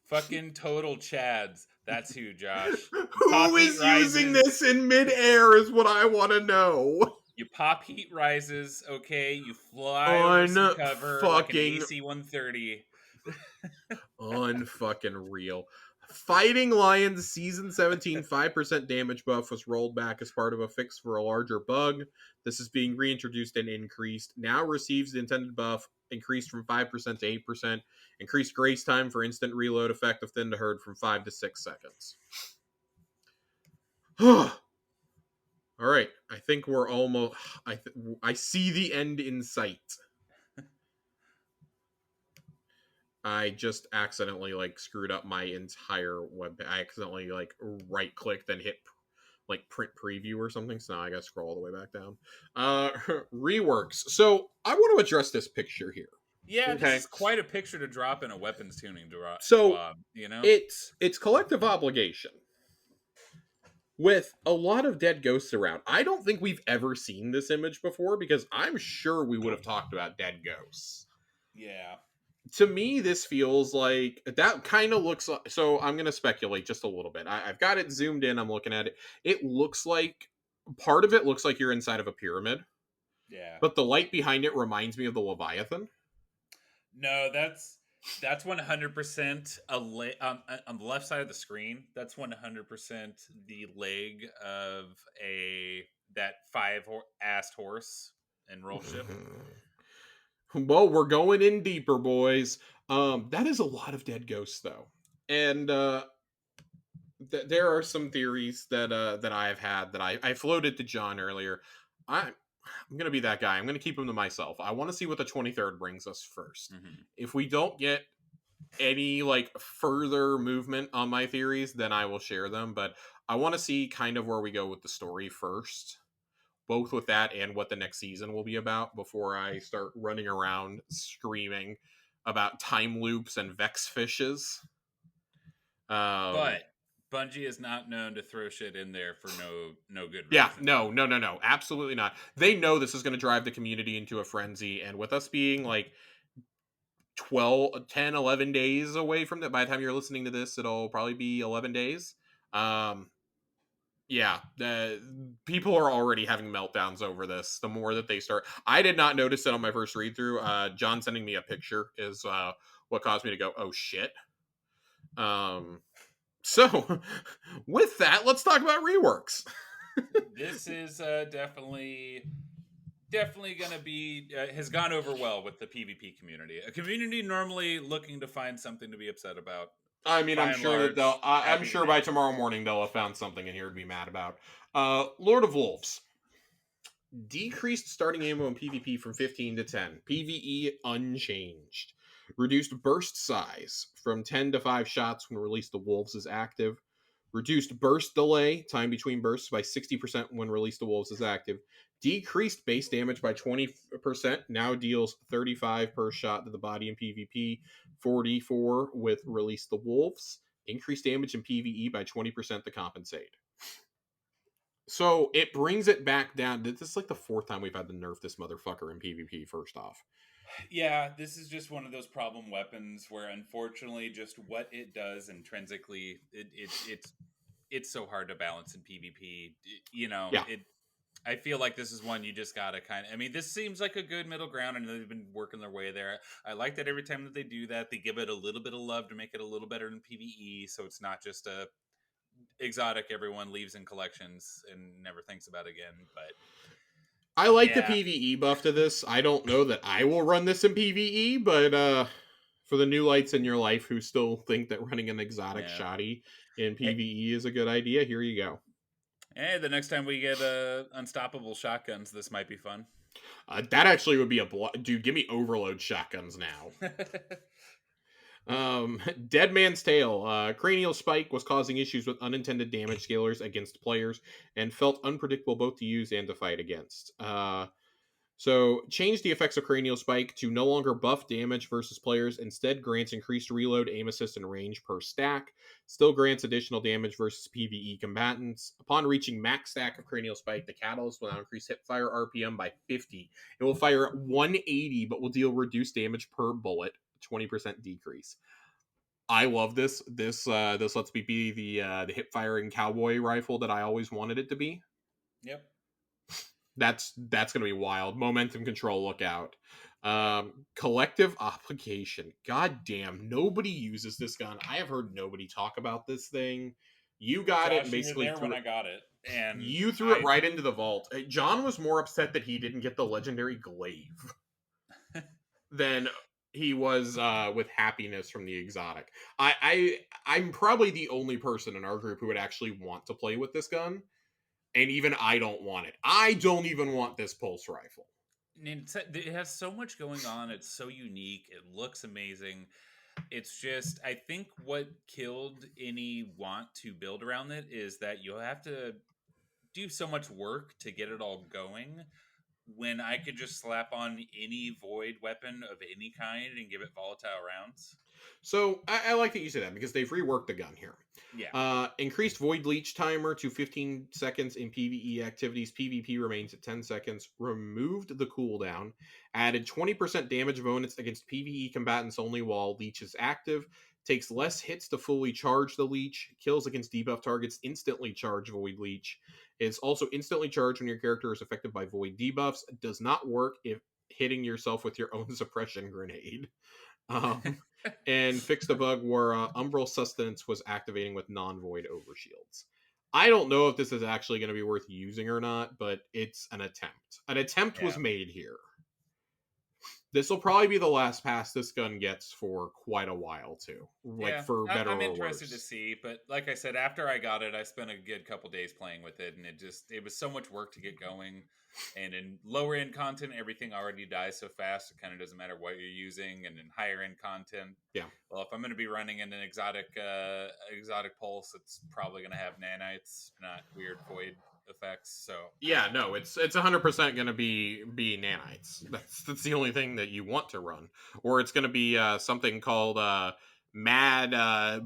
Fucking total Chads. That's who, Josh. Who is using this in midair is what I want to know. You pop heat rises, okay? You fly over some cover like an AC-130. Unfucking real. Fighting Lions Season 17 5% damage buff was rolled back as part of a fix for a larger bug. This is being reintroduced and increased. Now receives the intended buff, increased from 5% to 8%. Increased grace time for instant reload effect of Thin to Herd from 5 to 6 seconds. All right, I think we're almost... I see the end in sight. I just accidentally like screwed up my entire web. I accidentally like right click, then hit like print preview or something. So now I gotta scroll all the way back down. Reworks. So I want to address this picture here. Yeah, this Okay. is quite a picture to drop in a weapons tuning So squad, you know? it's collective obligation with a lot of dead ghosts around. I don't think we've ever seen this image before because I'm sure we would have talked about dead ghosts. Yeah. To me, this feels like that kind of looks like. So I'm going to speculate just a little bit. I've got it zoomed in. I'm looking at it. It looks like part of it looks like you're inside of a pyramid, Yeah. but the light behind it reminds me of the Leviathan. No, that's 100% on the left side of the screen. That's 100% the leg of a that assed horse and roll ship. Well, we're going in deeper, boys. That is a lot of dead ghosts, though, and there are some theories that I've had that I floated to John earlier. I'm gonna be that guy. I'm gonna keep them to myself. I want to see what the 23rd brings us 1st. Mm-hmm. If we don't get any like further movement on my theories, then I will share them. But I want to see kind of where we go with the story first, both with that and what the next season will be about before I start running around screaming about time loops and vex fishes. Um, But Bungie is not known to throw shit in there for no good yeah, reason. no, absolutely not. They know this is going to drive the community into a frenzy, and with us being like 12, 10, 11 days away from that, by the time you're listening to this, it'll probably be 11 days. Um, yeah, the people are already having meltdowns over this. The more that they start, I did not notice it on my first read through. John sending me a picture is what caused me to go, oh shit. Um, so with that, let's talk about reworks. This is definitely gonna be has gone over well with the PvP community. A community normally looking to find something to be upset about. I mean, By I'm and sure that large, I'm happy sure by today. tomorrow morning they'll have found something in here to be mad about. Lord of Wolves. Decreased starting ammo in PvP from 15 to 10. PvE unchanged. Reduced burst size from 10 to 5 shots when Release the Wolves is active. Reduced burst delay, time between bursts, by 60% when Release the Wolves is active. Decreased base damage by 20%, now deals 35 per shot to the body in PvP, 44 with Release the Wolves. Increased damage in PvE by 20% to compensate. So it brings it back down. This is like the 4th time we've had to nerf this motherfucker in PvP, first off. Yeah, this is just one of those problem weapons where, unfortunately, just what it does intrinsically, it's so hard to balance in PvP. You know, Yeah. it. I feel like this is one you just gotta kind of. I mean, this seems like a good middle ground, and they've been working their way there. I like that every time that they do that, they give it a little bit of love to make it a little better in PvE, so it's not just a exotic everyone leaves in collections and never thinks about again. But I like the yeah, PvE buff to this. I don't know that I will run this in PvE, but for the new lights in your life who still think that running an exotic yeah. shoddy in Hey, PvE is a good idea, here you go. hey, the next time we get unstoppable shotguns, this might be fun. That actually would be dude. Give me overload shotguns now. Dead Man's Tale. Cranial Spike was causing issues with unintended damage scalers against players and felt unpredictable both to use and to fight against. So change the effects of Cranial Spike to no longer buff damage versus players. Instead, grants increased reload, aim assist, and range per stack. Still grants additional damage versus PvE combatants. Upon reaching max stack of Cranial Spike, the catalyst will now increase hipfire RPM by 50. It will fire at 180, but will deal reduced damage per bullet, 20% decrease. I love this. This lets me be the hip firing cowboy rifle that I always wanted it to be. Yep. That's gonna be wild. Momentum control, look out. Yep. Collective obligation. God damn, nobody uses this gun. I have heard nobody talk about this thing. You got it and Josh, you were basically there when I got it, and you threw it I right into the vault. John was more upset that he didn't get the legendary glaive than he was with happiness from the exotic. I'm probably the only person in our group who would actually want to play with this gun, and even I don't want it. I don't even want this pulse rifle. it has so much going on. It's so unique. It looks amazing. It's just, I think what killed any want to build around it is that you'll have to do so much work to get it all going, when I could just slap on any void weapon of any kind and give it volatile rounds. So I like that you say that because they've reworked the gun here. Yeah. Increased void leech timer to 15 seconds in PvE activities. PvP remains at 10 seconds. Removed the cooldown. Added 20% damage bonus against PvE combatants only while leech is active. Takes less hits to fully charge the leech. Kills against debuff targets instantly charge void leech. Is also instantly charged when your character is affected by void debuffs. Does not work if hitting yourself with your own suppression grenade. Um, and fixed a bug where Umbral Sustenance was activating with non-void overshields. I don't know if this is actually going to be worth using or not, but it's an attempt. An attempt was Yeah. made here. This will probably be the last pass this gun gets for quite a while, too. Like, for better I'm or interested to worse. see, but like I said, after I got it, I spent a good couple days playing with it, and it was so much work to get going. And in lower end content, everything already dies so fast, it kind of doesn't matter what you're using. And in higher end content, Yeah. well, if I'm going to be running in an exotic pulse, it's probably going to have nanites, not weird void effects. So Yeah, no, it's 100% going to be nanites. That's the only thing that you want to run, or it's going to be something called Mad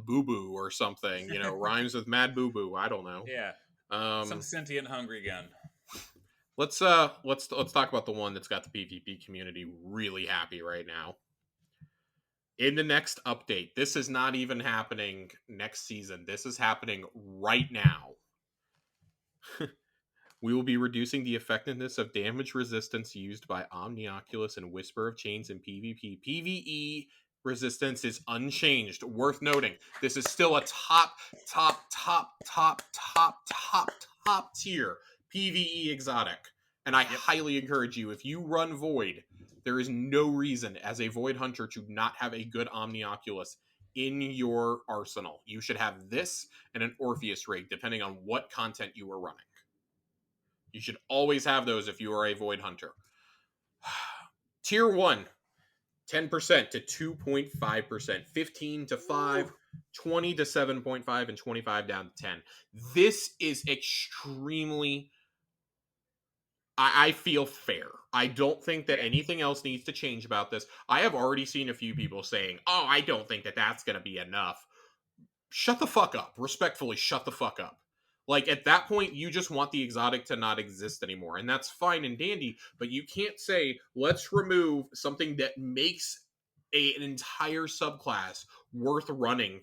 Boo Boo or something. You know, rhymes with Mad Boo Boo. I don't know. yeah, some sentient hungry gun. Let's talk about the one that's got the PvP community really happy right now. In the next update, this is not even happening next season. This is happening right now. We will be reducing the effectiveness of damage resistance used by Omnioculus and Whisper of Chains in PvP. PvE resistance is unchanged. Worth noting, this is still a top tier PvE exotic. And I highly encourage you, if you run Void, there is no reason as a Void Hunter to not have a good Omnioculus in your arsenal. You should have this and an Orpheus rig, depending on what content you are running. You should always have those if you are a Void Hunter. Tier 1, 10% to 2.5%, 15 to 5, 20 to 7.5, and 25 down to 10. This is extremely, I feel, fair. I don't think that anything else needs to change about this. I have already seen a few people saying, oh, I don't think that that's going to be enough. Shut the fuck up. Respectfully, shut the fuck up. Like, at that point, you just want the exotic to not exist anymore. And that's fine and dandy, but you can't say, let's remove something that makes an entire subclass worth running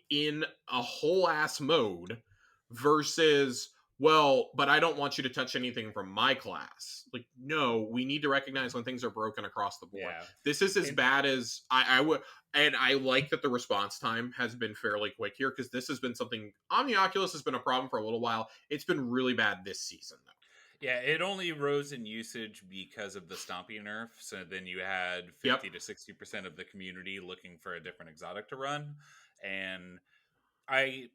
in a whole ass mode versus, well, but I don't want you to touch anything from my class. Like, no, we need to recognize when things are broken across the board. Yeah. This is as bad as I would, and I like that the response time has been fairly quick here because this has been something. Omnioculus has been a problem for a little while. It's been really bad this season, though. Yeah, it only rose in usage because of the Stompy nerf. So then you had 50 to 60% of the community looking for a different exotic to run. And I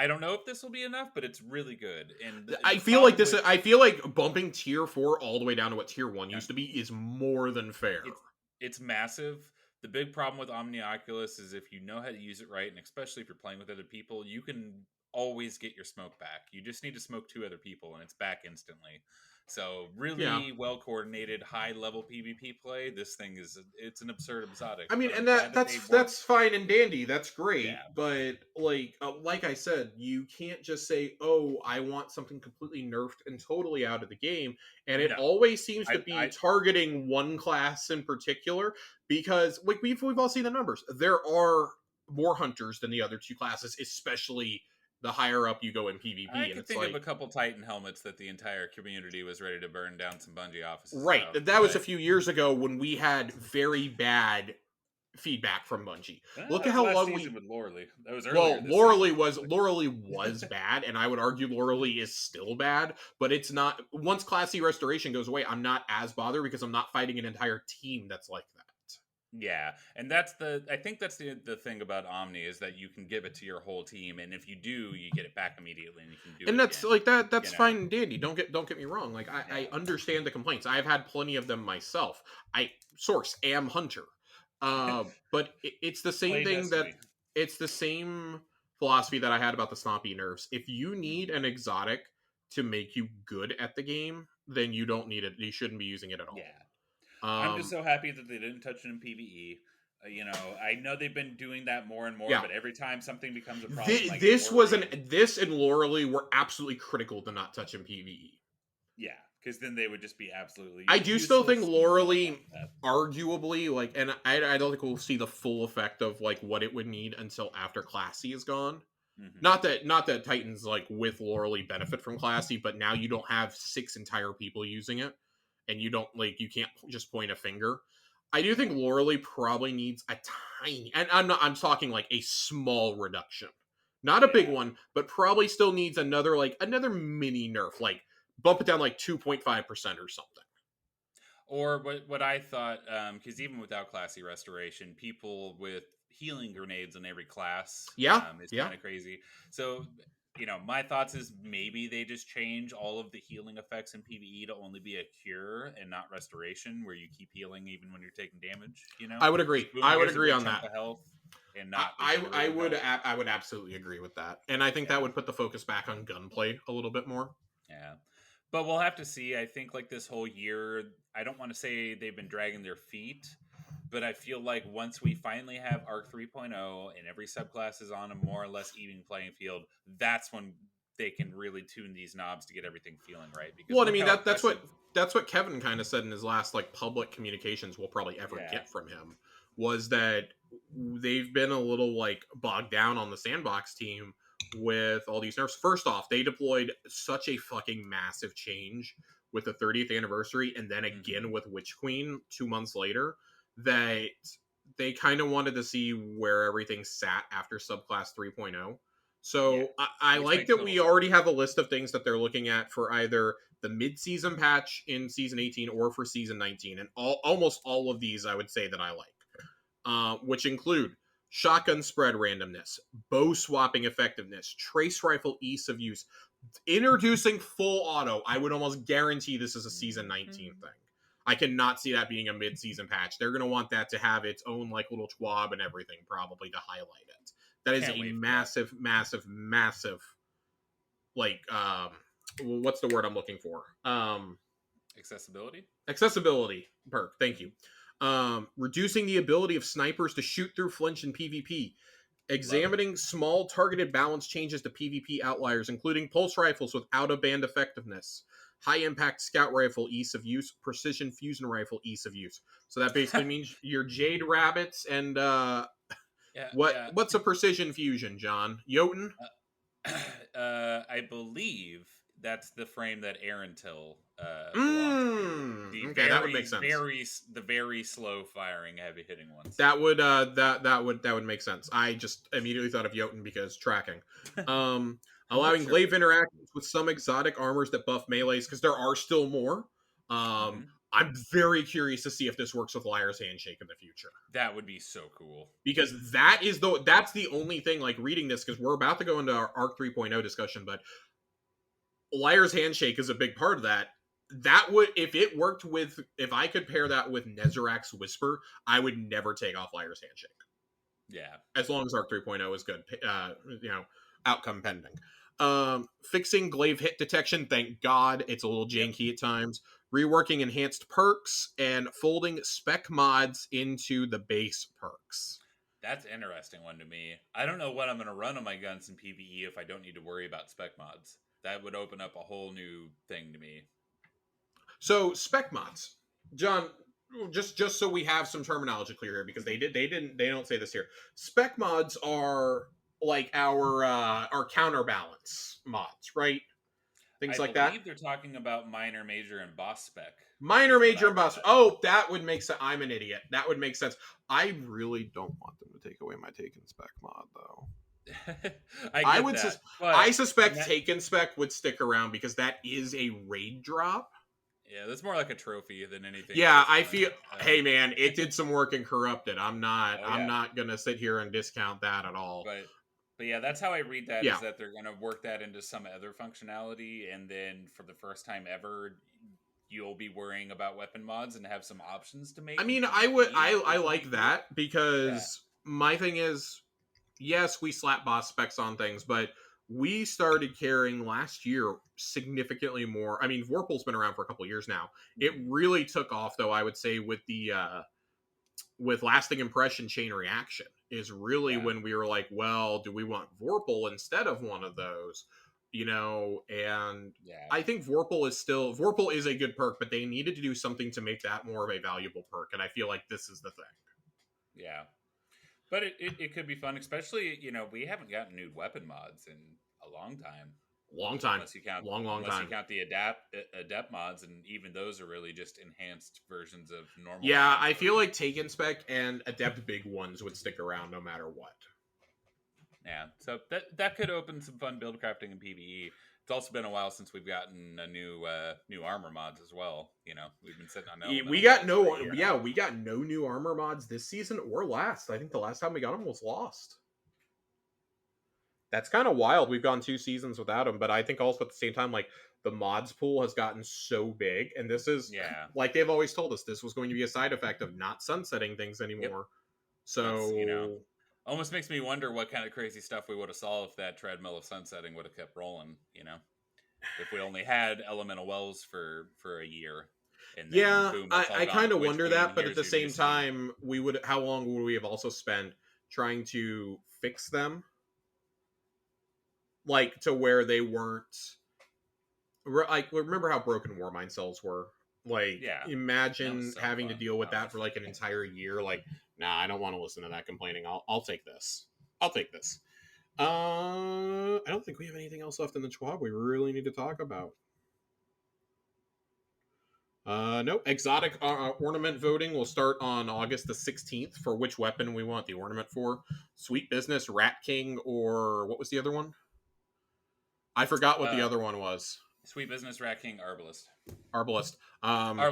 don't know if this will be enough, but it's really good. And I feel like this. I feel like bumping tier 4 all the way down to what tier 1 used to be is more than fair. It's massive. The big problem with Omnioculus is if you know how to use it right, and especially if you're playing with other people, you can always get your smoke back. You just need to smoke 2 other people, and it's back instantly. So really well coordinated, high level PvP play. This thing it's an absurd exotic. I mean, and that's fine and dandy. That's great, but like I said, you can't just say, "Oh, I want something completely nerfed and totally out of the game." And it always seems to be targeting one class in particular because, like, we've all seen the numbers. There are more hunters than the other 2 classes, especially the higher up you go in PvP. I can think of a couple Titan helmets that the entire community was ready to burn down some Bungie offices. Right. That was a few years ago when we had very bad feedback from Bungie. Look at how long we with Loreley. That was Loreley was bad, and I would argue Loreley is still bad, but it's not. Once Class C Restoration goes away, I'm not as bothered because I'm not fighting an entire team that's like that. Yeah, and I think that's the thing about Omni is that you can give it to your whole team, and if you do, you get it back immediately, and you can do. And that's again. Like that. That's fine and dandy. Don't get me wrong. Like I understand the complaints. I've had plenty of them myself. I am Hunter. But it's the same Play thing that Destiny. it's the same philosophy that I had about the Stompy nerfs. If you need an exotic to make you good at the game, then you don't need it. You shouldn't be using it at Yeah. all. I'm just so happy that they didn't touch it in PvE. You know, I know they've been doing that more and more, Yeah. but every time something becomes a problem, I get This was worried. this and Lorelei were absolutely critical to not touch in PvE. Yeah, because then they would just be absolutely I do still think useless, and we don't Lorelei, want that. arguably, like, and I don't think we'll see the full effect of like what it would need until after Classy is gone. Hmm. Not that Titans like with Lorelei benefit from Classy, but now you don't have 6 entire people using it, and you don't like you can't just point a finger. I do think Yeah. Lorelei probably needs a tiny, and I'm talking like a small reduction, not a big Yeah. one, but probably still needs another mini nerf, like bump it down like 2.5% or something. Or what I thought, because even without classy restoration, people with healing grenades in every class Yeah, is yeah. kind of crazy. So, you know, my thoughts is maybe they just change all of the healing effects in PvE to only be a cure and not restoration, where you keep healing even when you're taking damage. You know, I would agree. just boom, I would here's a agree big on chunk that. of health and not I regenerated would health. I would absolutely agree with that, and I think that Yeah. would put the focus back on gunplay a little bit more. Yeah. But we'll have to see. I think like this whole year, I don't want to say they've been dragging their feet, but I feel like once we finally have Arc 3.0 and every subclass is on a more or less even playing field, that's when they can really tune these knobs to get everything feeling right. Because Well, I look mean how that's aggressive. what Kevin kind of said in his last like public communications we'll probably ever Yeah. get from him was that they've been a little like bogged down on the sandbox team with all these nerfs. First off, they deployed such a fucking massive change with the 30th anniversary and then again Hmm. with Witch Queen 2 months later that they kind of wanted to see where everything sat after subclass 3.0. Yeah. So I Which like makes that total we sense. already have a list of things that they're looking at for either the mid-season patch in season 18 or for season 19, and almost all of these I would say that I like, which include shotgun spread randomness, bow swapping effectiveness, trace rifle ease of use, introducing full auto. I would almost guarantee this is a season 19 Mhm. thing. I cannot see that being a mid-season patch. They're going to want that to have its own like little twab and everything probably to highlight it. That is Can't a wait for that. massive, massive, massive like what's the word I'm looking for? Accessibility? Accessibility perk. Thank you. Hmm. Reducing the ability of snipers to shoot through flinch in PvP. Love it. Examining small targeted balance changes to PvP outliers, including pulse rifles with out of band effectiveness, high impact scout rifle ease of use, precision fusion rifle ease of use. So that basically means your Jade Rabbits and Yeah, yeah. what's a precision fusion, John? Jotun? I believe that's the frame that Aaron Till belongs to. Okay, that would make sense. The very slow firing, heavy hitting ones. That would make sense. I just immediately thought of Jotun because tracking. Um Allowing Sure. glaive interactions with some exotic armors that buff melees, because there are still more. Hmm. I'm very curious to see if this works with Liar's Handshake in the future. That would be so cool. Because that's the only thing like reading this, because we're about to go into our Arc 3.0 discussion, but Liar's Handshake is a big part of that. That would, if it worked with, if I could pair that with Nezarec's Whisper, I would never take off Liar's Handshake. Yeah. As long as Arc 3.0 is good, outcome pending. Fixing glaive hit detection, thank God. It's a little Yep. janky at times. Reworking enhanced perks and folding spec mods into the base perks. That's an interesting one to me. I don't know what I'm going to run on my guns in PvE if I don't need to worry about spec mods. That would open up a whole new thing to me. So spec mods, John. Just so we have some terminology clear here, because they don't say this here. Spec mods are like our counterbalance mods, right? I Things like that. believe they're talking about minor, major, and boss spec. Minor, Is what major, I and boss. read. Oh, that would make sense. I'm an idiot. That would make sense. I really don't want them to take away my Taken spec mod, though. I I get would. that, I but suspect Taken spec would stick around because that is a raid drop. yeah, that's more like a trophy than anything at Yeah, this I point. feel. Hey, man, it did some work in Corrupted. I'm not. Oh I'm yeah, not gonna sit here and discount that at all. but yeah, that's how I read that. Yeah. Is that they're going to work that into some other functionality, and then for the first time ever, you'll be worrying about weapon mods and have some options to make. I mean, in I PvE, which would be like cool. that because my thing is, yes, we slap boss specs on things, but we started caring last year significantly more. I mean, Vorpal's been around for a couple years now. It really took off, though, I would say, with the with lasting impression chain reaction is really when we were like, well, do we want Vorpal instead of one of those? You know, and I think Vorpal is a good perk, but they needed to do something to make that more of a valuable perk, and I feel like this is the thing. Yeah. But it could be fun, especially, we haven't gotten new weapon mods in a long time. Long time. Unless you count Long time. You count the adept mods, and even those are really just enhanced versions of normal. Yeah, I feel like Take Inspec and Adept big ones would stick around no matter what. Yeah, so that could open some fun build crafting in PvE. It's also been a while since we've gotten a new armor mods as well. We've been sitting on we got no new armor mods this season or last. I think the last time we got them was Lost. That's kind of wild. We've gone 2 seasons without them, but I think also at the same time, like, the mods pool has gotten so big, and this is like they've always told us this was going to be a side effect of not sunsetting things anymore. Yep. So almost makes me wonder what kind of crazy stuff we would have saw if that treadmill of sunsetting would have kept rolling. If we only had elemental wells for a year. And then, boom, I kind of wonder that, but at the same time, how long would we have also spent trying to fix them? Like, to where they weren't, like, remember how broken Warmind cells were? Like, imagine having to deal with that for like an entire year. Like, nah, I don't want to listen to that complaining. I'll take this. I don't think we have anything else left in the Schwab we really need to talk about. Nope. Exotic ornament voting will start on August the 16th for which weapon we want the ornament for. Sweet Business, Rat King, or what was the other one? I forgot what the other one was. Sweet Business, Rat King, Arbalest. Arbalest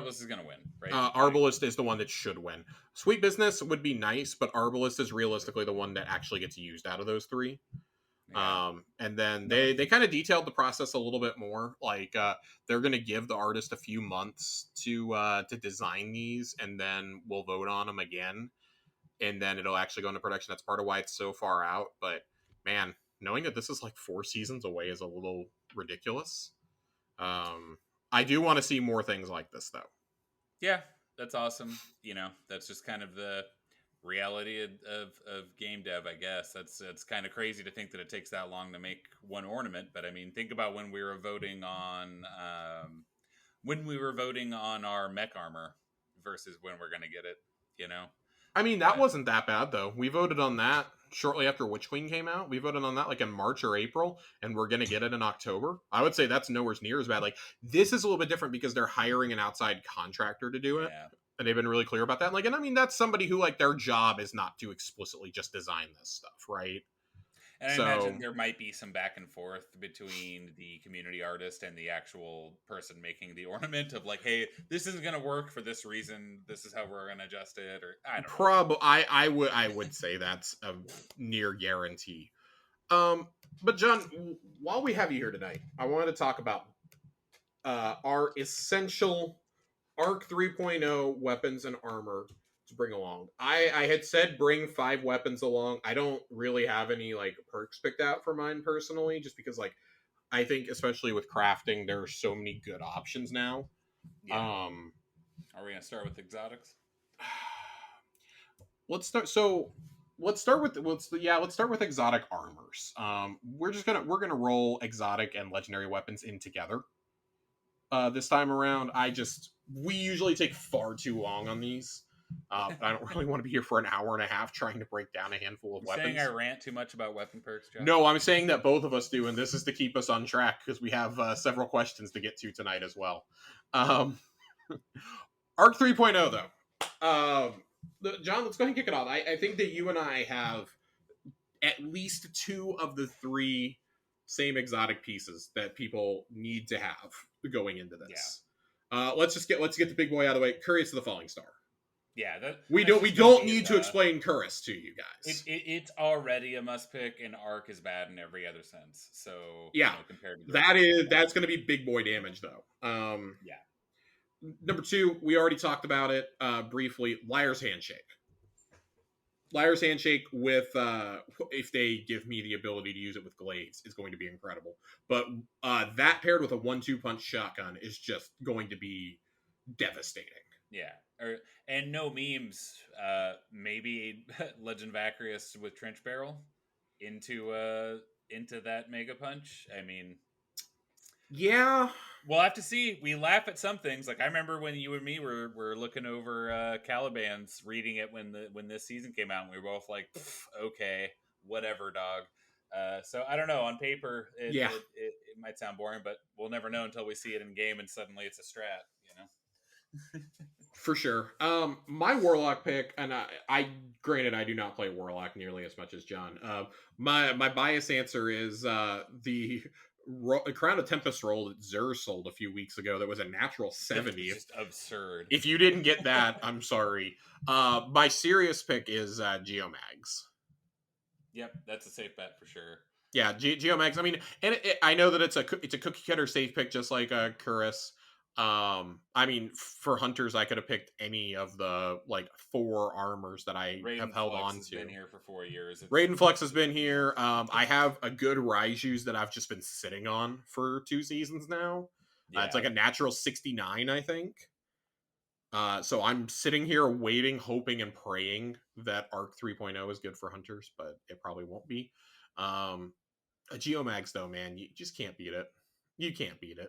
is going to win, right? Arbalest is the one that should win. Sweet Business would be nice, but Arbalest is realistically the one that actually gets used out of those 3. Yeah. And then they kind of detailed the process a little bit more. Like, they're going to give the artist a few months to design these, and then we'll vote on them again. And then it'll actually go into production. That's part of why it's so far out. But, man, knowing that this is like 4 seasons away is a little ridiculous. I do want to see more things like this, though. Yeah, that's awesome. That's just kind of the reality of game dev, I guess. It's kind of crazy to think that it takes that long to make one ornament. But I mean, think about when we were voting on our mech armor versus when we're going to get it. I mean, that wasn't that bad, though. We voted on that shortly after Witch Queen came out. We voted on that like in March or April, and we're going to get it in October. I would say that's nowhere near as bad. Like, this is a little bit different because they're hiring an outside contractor to do it. Yeah. And they've been really clear about that. Like, and I mean, that's somebody who, like, their job is not to explicitly just design this stuff, right? And I imagine there might be some back and forth between the community artist and the actual person making the ornament of like, hey, this isn't going to work for this reason. This is how we're going to adjust it. Or I don't know. I would say that's a near guarantee. But John, while we have you here tonight, I wanted to talk about our essential Arc 3.0 weapons and armor to bring along. I had said bring 5 weapons along. I don't really have any like perks picked out for mine personally, just because like I think especially with crafting, there are so many good options now. Yeah. Are we gonna start with exotics? Let's start with exotic armors. We're gonna roll exotic and legendary weapons in together. This time around, we usually take far too long on these. I don't really want to be here for an hour and a half trying to break down a handful of weapons. Saying I rant too much about weapon perks, Josh? No, I'm saying that both of us do, and this is to keep us on track because we have several questions to get to tonight as well. Arc 3.0, though. John, let's go ahead and kick it off. I think that you and I have at least 2 of the 3 same exotic pieces that people need to have going into this. Yeah. Let's get the big boy out of the way. Couriers to the Falling Star. Yeah, we don't need to explain Curris to you guys. It's already a must pick, and Arc is bad in every other sense. So yeah, compared to that's going to be big boy damage though. Yeah, Number 2, we already talked about it briefly. Liar's Handshake. Liar's Handshake with if they give me the ability to use it with Glaives is going to be incredible. But that paired with a 1-2 punch shotgun is just going to be devastating. Yeah. And no memes. Maybe Legend Vacrius with Trench Barrel into that Mega Punch. I mean, yeah, we'll have to see. We laugh at some things. Like I remember when you and me were looking over Caliban's, reading it when this season came out, and we were both like, okay, whatever, dog. So I don't know. On paper, it might sound boring, but we'll never know until we see it in game, and suddenly it's a strat. For sure. My Warlock pick, and I granted I do not play Warlock nearly as much as John. My bias answer is the Crown of Tempest roll that Xur sold a few weeks ago. That was a natural 70. It's just absurd. If you didn't get that, I'm sorry. My serious pick is Geomags. Yep, that's a safe bet for sure. Yeah, Geomags. I mean, and I know that it's a cookie cutter safe pick, just like Curus. I mean, for hunters, I could have picked any of the like 4 armors that I have held on to. Been here for 4 years. Raiden Flux has been here. I have a good Raiju's that I've just been sitting on for 2 seasons now. Yeah. It's like a natural 69, I think. So I'm sitting here waiting, hoping, and praying that Arc 3.0 is good for hunters, but it probably won't be. A Geomags, though, man, you just can't beat it. You can't beat it.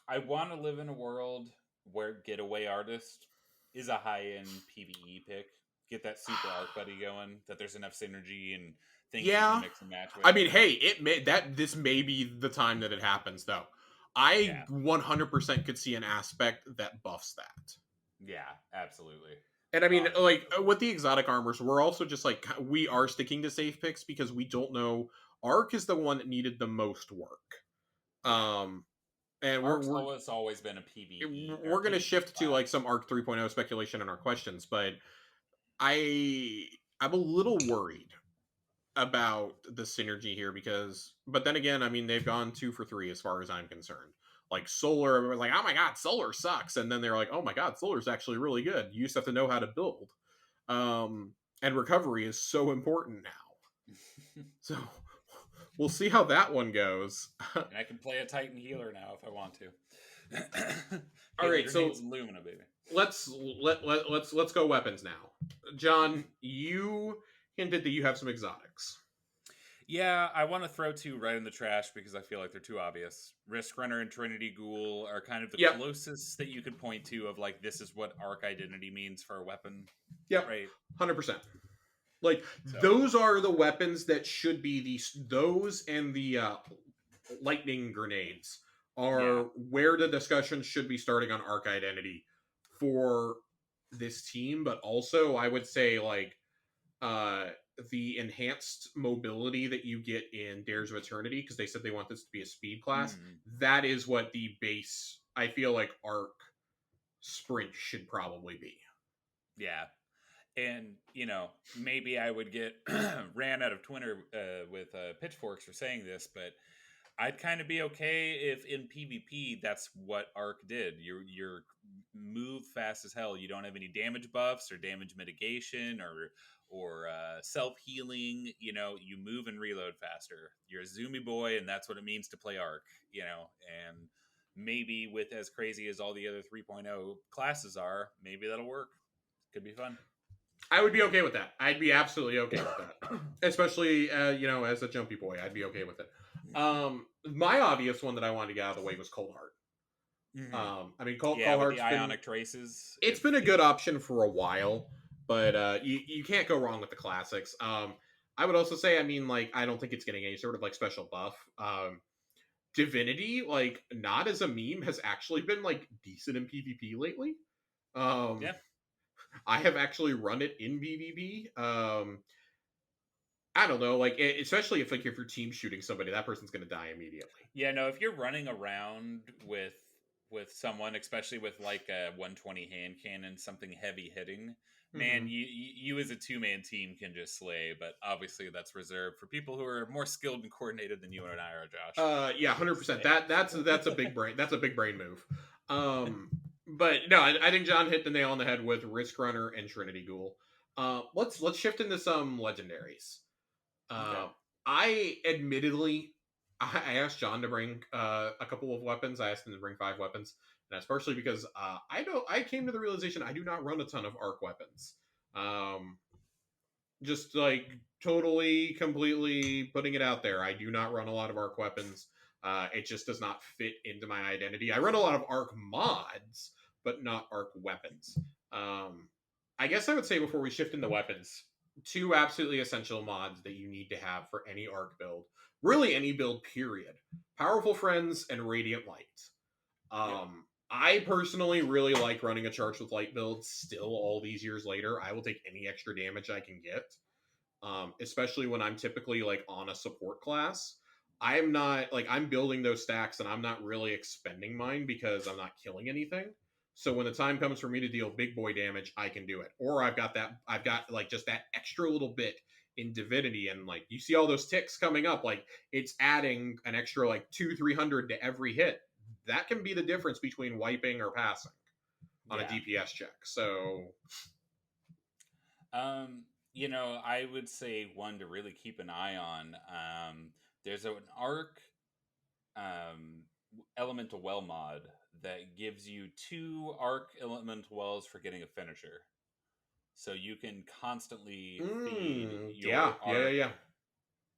I want to live in a world where Getaway Artist is a high-end PvE pick. Get that super arc buddy going, that there's enough synergy and things you can mix and match with. I mean, hey, this may be the time that it happens, though. I 100% could see an aspect that buffs that. Yeah, absolutely. And I mean, like, with the exotic armors, we're also just like, we are sticking to safe picks because we don't know. Arc is the one that needed the most work. And Arc's always been a PvE. We're going to shift to like some Arc 3.0 speculation in our questions, but I'm a little worried about the synergy here but then again, I mean, they've gone 2 for 3 as far as I'm concerned. Like Solar, everyone's like, oh my god, Solar sucks, and then they're like, oh my god, Solar's actually really good. You just have to know how to build. And recovery is so important now. So we'll see how that one goes. And I can play a Titan healer now if I want to. All right, so Lumina, baby. Let's go weapons now. John, you hinted that you have some exotics. Yeah, I want to throw 2 right in the trash because I feel like they're too obvious. Risk Runner and Trinity Ghoul are kind of the closest that you could point to of like, this is what arc identity means for a weapon. Yep, right. 100%. Like, those are the weapons that should be those and the lightning grenades are where the discussion should be starting on arc identity for this team. But also, I would say, like, the enhanced mobility that you get in Dares of Eternity, because they said they want this to be a speed class, that is what the base, I feel like, arc sprint should probably be. Yeah. And, maybe I would get ran out of Twitter with pitchforks for saying this, but I'd kind of be okay if in PvP that's what Arc did. You're move fast as hell. You don't have any damage buffs or damage mitigation or self-healing. You move and reload faster. You're a zoomy boy, and that's what it means to play Arc, and maybe with as crazy as all the other 3.0 classes are, maybe that'll work. Could be fun. I would be okay with that. I'd be absolutely okay with that. Especially, as a jumpy boy, I'd be okay with it. My obvious one that I wanted to get out of the way was Cold Heart. I mean, Cold Heart's the Ionic Traces. It's been a good option for a while, but you can't go wrong with the classics. I would also say, I mean, like, I don't think it's getting any sort of like special buff. Divinity, like, not as a meme, has actually been like decent in PvP lately. I have actually run it in PvP. I don't know, like, especially if you're team shooting somebody, that person's going to die immediately. Yeah, no, if you're running around with someone, especially with like a 120 hand cannon, something heavy hitting, man, you as a two-man team can just slay, but obviously that's reserved for people who are more skilled and coordinated than you and I are, Josh. Yeah, 100%. That's a big brain. That's a big brain move. But no, I think John hit the nail on the head with Risk Runner and Trinity Ghoul. Let's shift into some legendaries. Okay. I admittedly, I asked John to bring a couple of weapons. I asked him to bring 5 weapons, and that's partially because I came to the realization I do not run a ton of arc weapons. Just like totally, completely putting it out there. I do not run a lot of arc weapons. It just does not fit into my identity. I run a lot of arc mods, but not arc weapons. I guess I would say before we shift into weapons, 2 absolutely essential mods that you need to have for any arc build, really any build period: Powerful Friends and Radiant Light. I personally really like running a Charged with Light build still all these years later. I will take any extra damage I can get, especially when I'm typically like on a support class. I'm not like, I'm building those stacks and I'm not really expending mine because I'm not killing anything. So when the time comes for me to deal big boy damage, I can do it. Or I've got like just that extra little bit in Divinity, and like you see all those ticks coming up, like it's adding an extra like 200-300 to every hit. That can be the difference between wiping or passing on a DPS check. So I would say one to really keep an eye on. There's an arc elemental well mod that gives you 2 arc elemental wells for getting a finisher. So you can constantly feed your arc.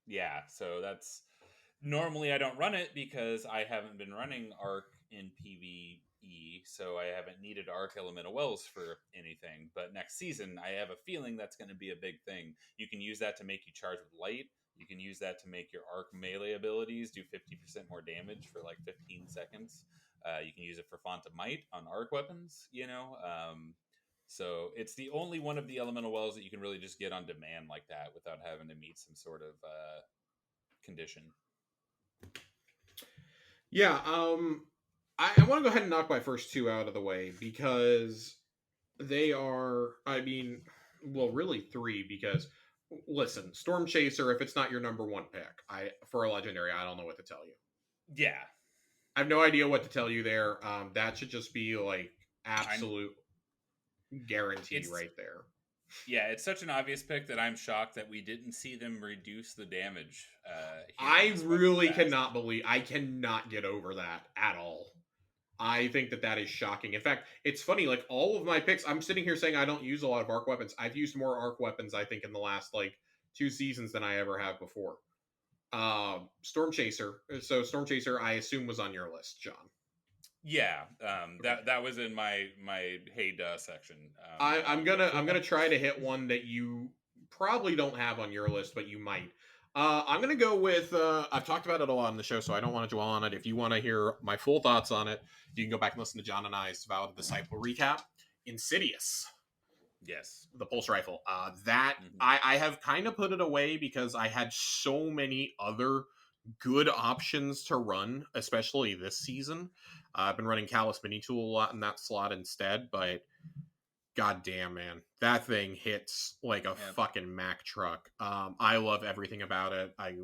Yeah, so that's normally I don't run it because I haven't been running arc in PvE, so I haven't needed arc elemental wells for anything. But next season, I have a feeling that's going to be a big thing. You can use that to make you charge with light. You can use that to make your arc melee abilities do 50% more damage for like 15 seconds. You can use it for Font of Might on arc weapons, so it's the only one of the elemental wells that you can really just get on demand like that without having to meet some sort of condition. Yeah, I want to go ahead and knock my first 2 out of the way because they are, really 3, because listen, Storm Chaser, if it's not your number 1 pick, for a legendary, I don't know what to tell you. Yeah. I have no idea what to tell you there. That should just be like absolute guarantee right there. Yeah, it's such an obvious pick that I'm shocked that we didn't see them reduce the damage. I really cannot get over that at all. I think that is shocking. In fact, it's funny, like all of my picks, I'm sitting here saying I don't use a lot of arc weapons. I've used more arc weapons, I think, in the last like 2 seasons than I ever have before. Storm Chaser. So Storm Chaser, I assume, was on your list, John. Yeah, that was in my hey duh section. I'm gonna try to hit one that you probably don't have on your list, but you might. I'm gonna go with. I've talked about it a lot on the show, so I don't want to dwell on it. If you want to hear my full thoughts on it, you can go back and listen to John and I's Vow of the Disciple recap. Insidious. Yes, the pulse rifle. I have kind of put it away because I had so many other good options to run, especially this season. I've been running Callus Mini Tool a lot in that slot instead, but goddamn, man, that thing hits like a fucking Mack truck. I love everything about it. I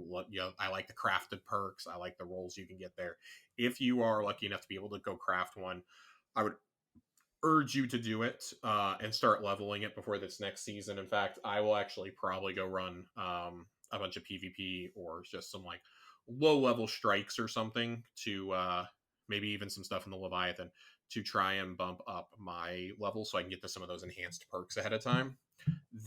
like the crafted perks. I like the rolls you can get there. If you are lucky enough to be able to go craft one, I would urge you to do it and start leveling it before this next season. In fact, I will actually probably go run a bunch of PvP or just some like low level strikes or something to maybe even some stuff in the Leviathan to try and bump up my level so I can get to some of those enhanced perks ahead of time.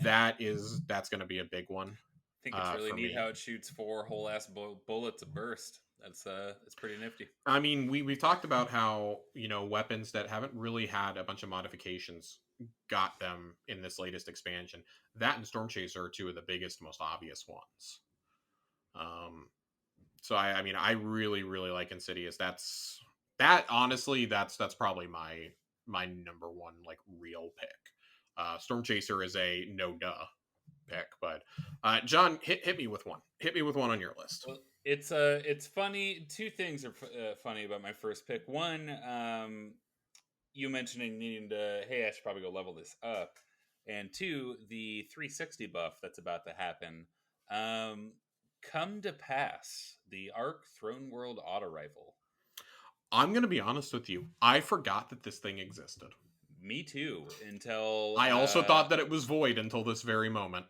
That's going to be a big one. I think it's really neat how it shoots 4 whole ass bullets a burst. It's pretty nifty. I mean, we've talked about how, weapons that haven't really had a bunch of modifications got them in this latest expansion. That and Storm Chaser are 2 of the biggest, most obvious ones. So I really, really like Insidious. That's probably my number 1 like real pick. Storm Chaser is a no duh pick, but John, hit me with one. Hit me with one on your list. Well, it's funny. 2 things are funny about my first pick. One, you mentioning needing to, hey, I should probably go level this up. and 2, the 360 buff that's about to happen. Come to pass, the Arc Throne World Auto Rifle. I'm going to be honest with you. I forgot that this thing existed. Me too, until... I also thought that it was void until this very moment.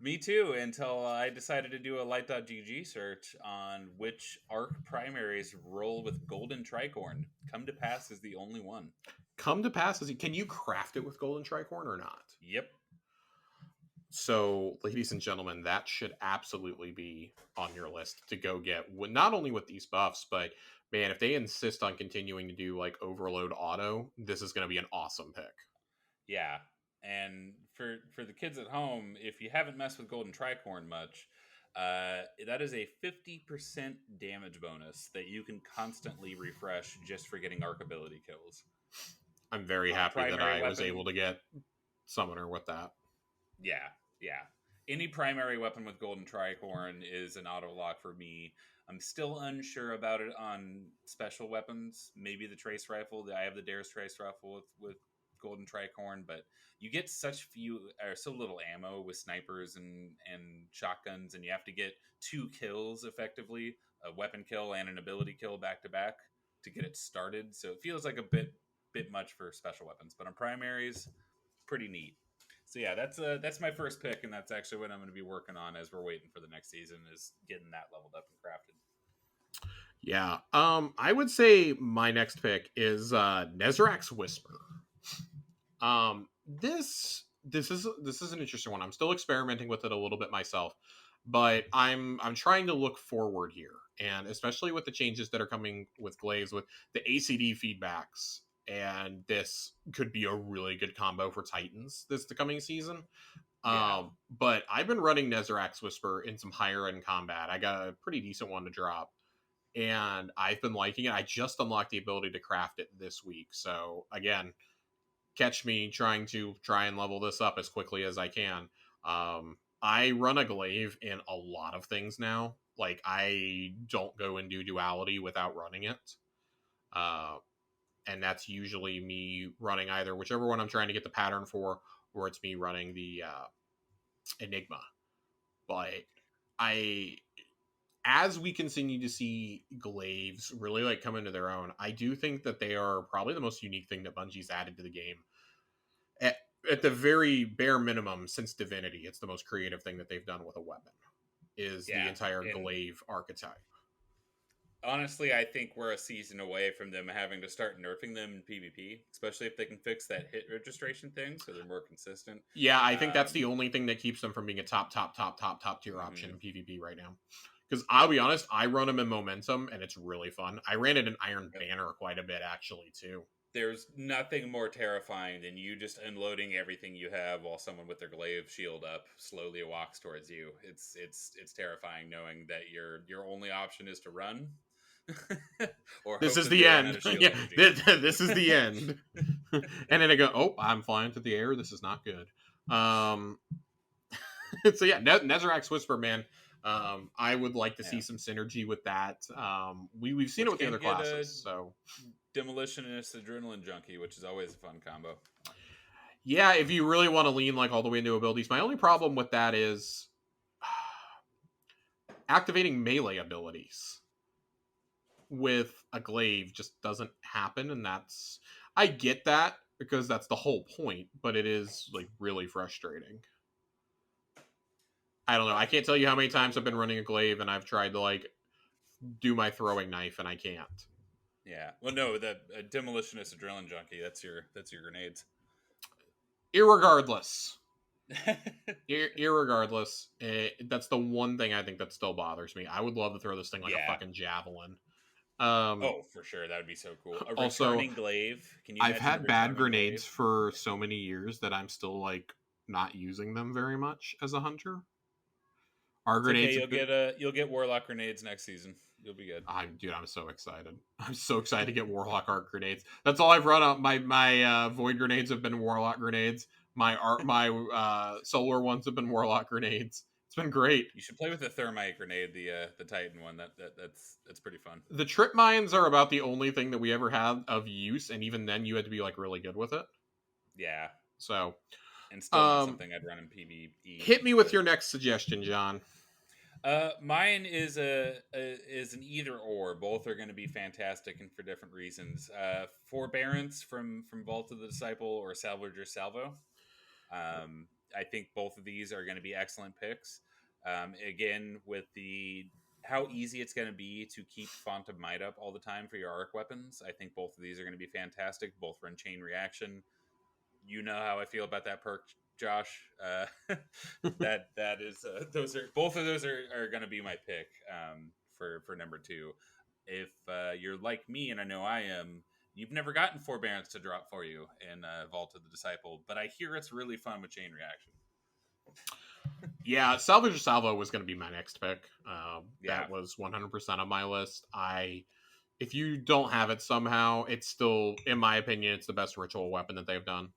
Me too, until I decided to do a light.gg search on which Arc primaries roll with Golden Tricorn. Come to pass is the only one. Come to pass is... Can you craft it with Golden Tricorn or not? Yep. So, ladies and gentlemen, that should absolutely be on your list to go get. Not only with these buffs, but man, if they insist on continuing to do like Overload Auto, this is going to be an awesome pick. Yeah, and for the kids at home, if you haven't messed with Golden Tricorn much, that is a 50% damage bonus that you can constantly refresh just for getting arc ability kills. I'm very happy that I was able to get Summoner with that. Yeah. Any primary weapon with Golden Tricorn is an auto lock for me. I'm still unsure about it on special weapons. Maybe the Trace Rifle. I have the Dare's Trace Rifle with Golden Tricorn, but you get so little ammo with snipers and shotguns, and you have to get 2 kills effectively, a weapon kill and an ability kill back to back to get it started. So it feels like a bit much for special weapons, but on primaries, pretty neat. So yeah, that's my first pick, and that's actually what I'm going to be working on as we're waiting for the next season, is getting that leveled up and crafted. Yeah, I would say my next pick is Nezrak's Whisper. This is an interesting one. I'm still experimenting with it a little bit myself, but I'm trying to look forward here, and especially with the changes that are coming with Glaives, with the ACD feedbacks, and this could be a really good combo for Titans this coming season. Yeah. But I've been running Nezrak's Whisper in some higher end combat. I got a pretty decent one to drop, and I've been liking it. I just unlocked the ability to craft it this week, so again, catch me trying and level this up as quickly as I can. I run a glaive in a lot of things now. Like, I don't go and do duality without running it. And that's usually me running either whichever one I'm trying to get the pattern for, or it's me running the Enigma. But as we continue to see glaives really like come into their own, I do think that they are probably the most unique thing that Bungie's added to the game. At the very bare minimum, since Divinity, it's the most creative thing that they've done with a weapon, is the entire glaive archetype. Honestly, I think we're a season away from them having to start nerfing them in PvP, especially if they can fix that hit registration thing so they're more consistent. Yeah, I think that's the only thing that keeps them from being a top tier option in PvP right now. Because I'll be honest, I run them in Momentum, and it's really fun. I ran it in Iron Banner quite a bit, actually, too. There's nothing more terrifying than you just unloading everything you have while someone with their glaive shield up slowly walks towards you. It's terrifying knowing that your only option is to run. Or this is the end. Yeah, this is the end. And then I go, oh, I'm flying through the air. This is not good. So yeah, Nezrak's Whisper, man. I would like to see some synergy with that. We've seen it with the other classes. So Demolitionist Adrenaline Junkie, which is always a fun combo. Yeah, if you really want to lean like all the way into abilities. My only problem with that is activating melee abilities with a glaive just doesn't happen, and I get that because that's the whole point, but it is like really frustrating. I don't know. I can't tell you how many times I've been running a glaive and I've tried to like do my throwing knife and I can't. Yeah. Well, no, the Demolitionist Adrenaline Junkie, that's your grenades. Irregardless, that's the one thing I think that still bothers me. I would love to throw this thing like a fucking javelin. Oh, for sure, that would be so cool. A returning glaive. Can you? I've had bad grenades for so many years that I'm still like not using them very much as a hunter. Our grenades. Okay, you'll get Warlock grenades next season. You'll be good. I'm so excited. I'm so excited to get Warlock arc grenades. That's all I've run up. My Void grenades have been Warlock grenades. My solar ones have been Warlock grenades. It's been great. You should play with the Thermite grenade, the Titan one. That's pretty fun. The trip mines are about the only thing that we ever had of use, and even then you had to be like really good with it. Yeah. So, and still not something I'd run in PvE. Hit me with your next suggestion, John. Mine is an either or. Both are going to be fantastic and for different reasons. Forbearance from Vault of the Disciple or Salvager Salvo. I think both of these are going to be excellent picks. Again, with how easy it's going to be to keep Font of Might up all the time for your arc weapons, I think both of these are going to be fantastic. Both run chain reaction. You know how I feel about that perk, Josh. That is those are both of those are going to be my pick for number 2. If you're like me, and I know I am, you've never gotten Forbearance to drop for you in Vault of the Disciple, but I hear it's really fun with chain reaction. Yeah, Salvager Salvo was going to be my next pick. Yeah. That was 100% on my list. If you don't have it somehow, it's still, in my opinion, it's the best ritual weapon that they've done.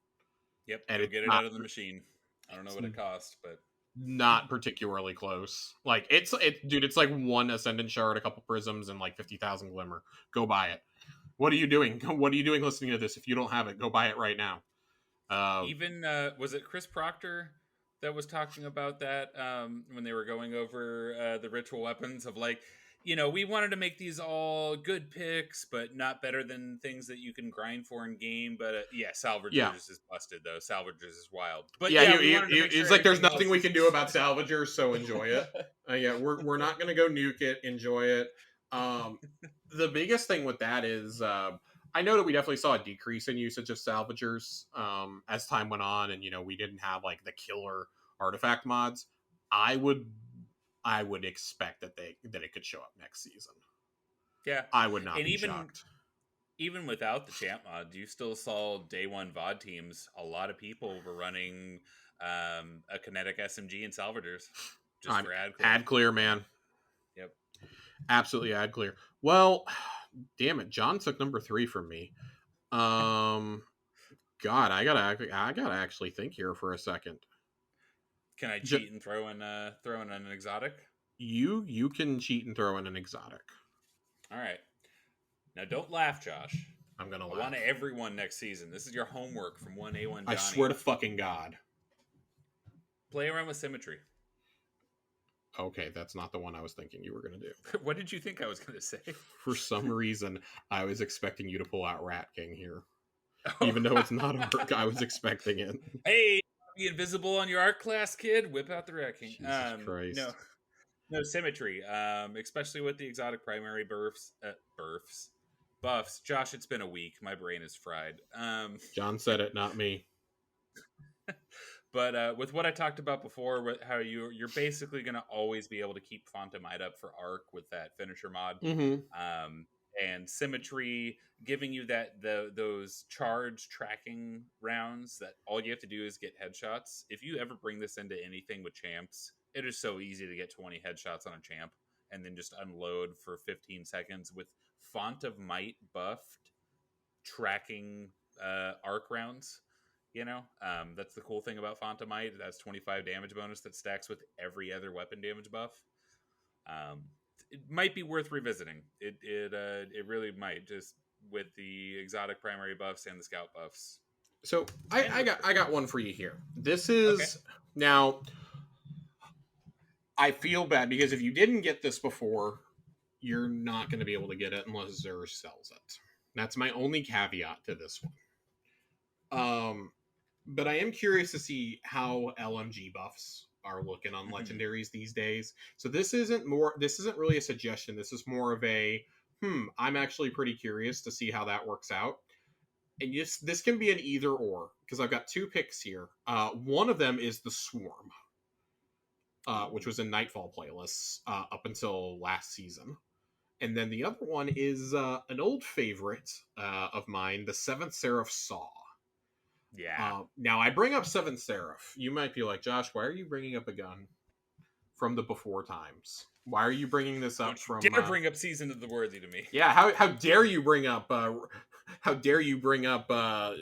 Yep, and get it out of the machine. I don't know what it costs, but not particularly close. Like dude, it's like 1 Ascendant Shard, a couple Prisms, and like 50,000 Glimmer. Go buy it. What are you doing? What are you doing listening to this? If you don't have it, go buy it right now. Even was it Chris Proctor that was talking about that when they were going over the ritual weapons of like, we wanted to make these all good picks, but not better than things that you can grind for in game. But Salvagers is busted though. Salvagers is wild. But it's like there's nothing we can do about Salvagers, so enjoy it. We're not gonna go nuke it. Enjoy it. The biggest thing with that is I know that we definitely saw a decrease in usage of Salvagers as time went on, and we didn't have like the killer artifact mods. I would expect that it could show up next season. Yeah, I would not be shocked. Even without the champ mod, you still saw day 1 VOD teams. A lot of people were running a kinetic SMG and Salvagers just for ad clear, man. Yep, absolutely ad clear. Well, damn it, John took number 3 from me. God, I gotta actually think here for a second. Can I cheat and throw in an exotic? You can cheat and throw in an exotic. All right. Now don't laugh, Josh. I'm gonna laugh. I want everyone next season. This is your homework from 1A1 Johnny. I swear to fucking God. Play around with symmetry. Okay, that's not the one I was thinking you were gonna do. What did you think I was gonna say? For some reason, I was expecting you to pull out Rat King here. Even though it's not a work, I was expecting it. Hey, be invisible on your art class, kid. Whip out the Rat King. Jesus Christ. No symmetry. Especially with the exotic primary buffs. Josh, it's been a week. My brain is fried. John said it, not me. But with what I talked about before, how you're basically going to always be able to keep Font of Might up for arc with that finisher mod. Mm-hmm. And symmetry giving you those charge tracking rounds that all you have to do is get headshots. If you ever bring this into anything with champs, it is so easy to get 20 headshots on a champ and then just unload for 15 seconds with Font of Might buffed tracking arc rounds. That's the cool thing about Font of Might. That's 25 damage bonus that stacks with every other weapon damage buff. It might be worth revisiting. It really might, just with the exotic primary buffs and the scout buffs. So I got one for you here. This is okay. Now. I feel bad because if you didn't get this before, you're not going to be able to get it unless Xur sells it. That's my only caveat to this one. But I am curious to see how LMG buffs are looking on legendaries these days. So this isn't really a suggestion. This is more of a, I'm actually pretty curious to see how that works out. And this can be an either or, because I've got 2 picks here. One of them is the Swarm, which was in Nightfall playlists up until last season. And then the other one is an old favorite of mine, the 7th Seraph Saw. Yeah. Now, I bring up 7th Seraph. You might be like, Josh, why are you bringing up a gun from the before times? Why are you bringing this up from... Dare bring up Season of the Worthy to me. Yeah, how dare you bring up...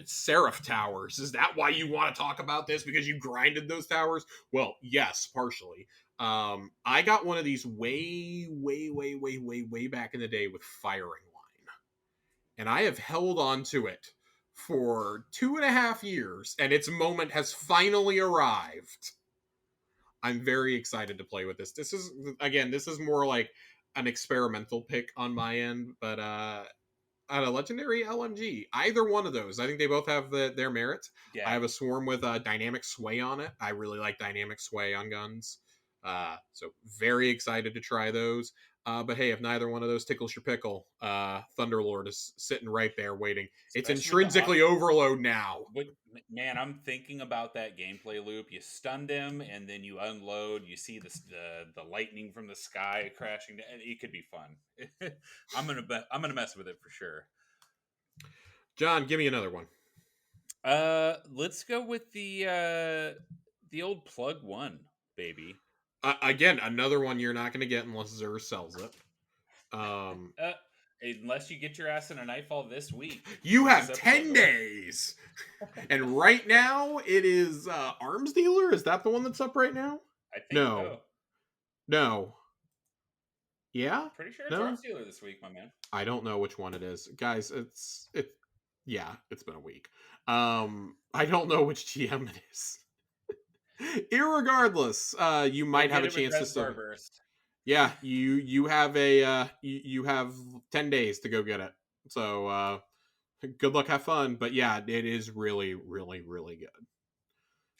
Seraph Towers? Is that why you want to talk about this? Because you grinded those towers? Well, yes, partially. I got one of these way back in the day with Firing Line. And I have held on to it for 2.5 years, and its moment has finally arrived. I'm very excited to play with this. This is more like an experimental pick on my end, but a legendary LMG. Either one of those. I think they both have their merits. I Yeah. have a swarm with dynamic sway on it. I really like dynamic sway on guns. So very excited to try those. But hey, if neither one of those tickles your pickle, Thunderlord is sitting right there waiting. It's Especially with the intrinsically overload now. But man, I'm thinking about that gameplay loop. You stunned him, and then you unload. You see the lightning from the sky crashing down. It could be fun. I'm gonna mess with it for sure. John, give me another one. Let's go with the old plug one, baby. Again, another one you're not going to get unless Xur sells it. Unless you get your ass in a Nightfall this week. You have 10 days. And right now, it is Arms Dealer. Is that the one that's up right now? I think No. so. No. Yeah? Pretty sure it's Arms Dealer this week, my man. I don't know which one it is. Guys, it's been a week. I don't know which GM it is. Irregardless, you might have a chance to still. Yeah, you have you have 10 days to go get it. So good luck, have fun. But yeah, it is really, really, really good.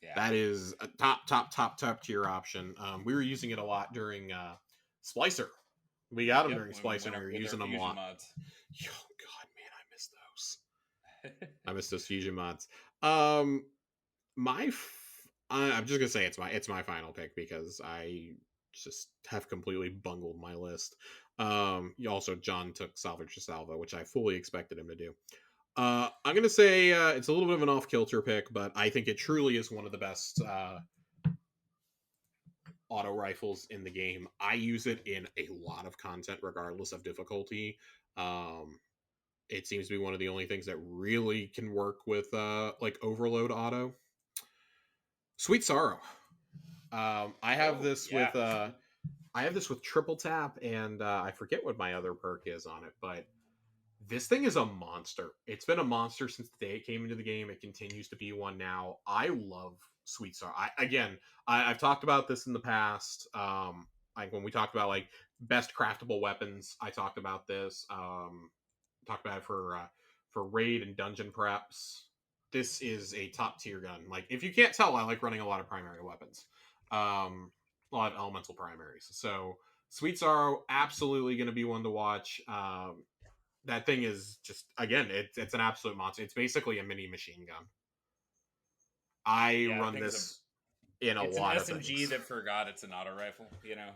Yeah. That is a top tier option. We were using it a lot during Splicer. We got them during Splicer. We were using them a lot. Mods. Oh god, man, I miss those. I miss those fusion mods. I'm just gonna say it's my final pick because I just have completely bungled my list. Also, John took Salvage to Salvo, which I fully expected him to do. I'm going to say it's a little bit of an off-kilter pick, but I think it truly is one of the best auto rifles in the game. I use it in a lot of content, regardless of difficulty. It seems to be one of the only things that really can work with like Overload auto. Sweet Sorrow. I have this with triple tap, and I forget what my other perk is on it, but this thing is a monster. It's been a monster since the day it came into the game. It continues to be one now. I love Sweet Sorrow. I've talked about this in the past. Like when we talked about like best craftable weapons, I talked about this. Talked about it for raid and dungeon preps. This is a top tier gun. Like if you can't tell, I like running a lot of primary weapons. A lot of elemental primaries. So Sweet Sorrow, absolutely going to be one to watch. That thing is just, again, it's an absolute monster. It's basically a mini machine gun. I run this in a lot of things. It's an SMG that forgot it's an auto rifle. You know,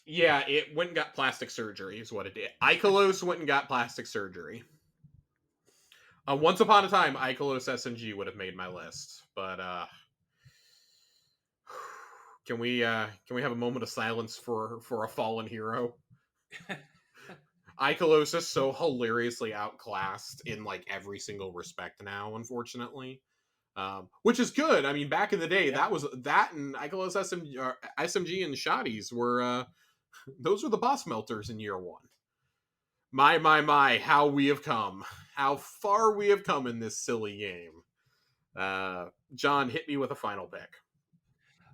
it went and got plastic surgery is what it did. Ikelos went and got plastic surgery. Once upon a time, Ikelos SMG would have made my list, but can we have a moment of silence for a fallen hero? Ikelos is so hilariously outclassed in like every single respect now, unfortunately. Which is good. I mean, back in the day, that and Ikelos SMG and Shotties were those were the boss melters in year one. My, how we have come. How far we have come in this silly game. John, hit me with a final pick.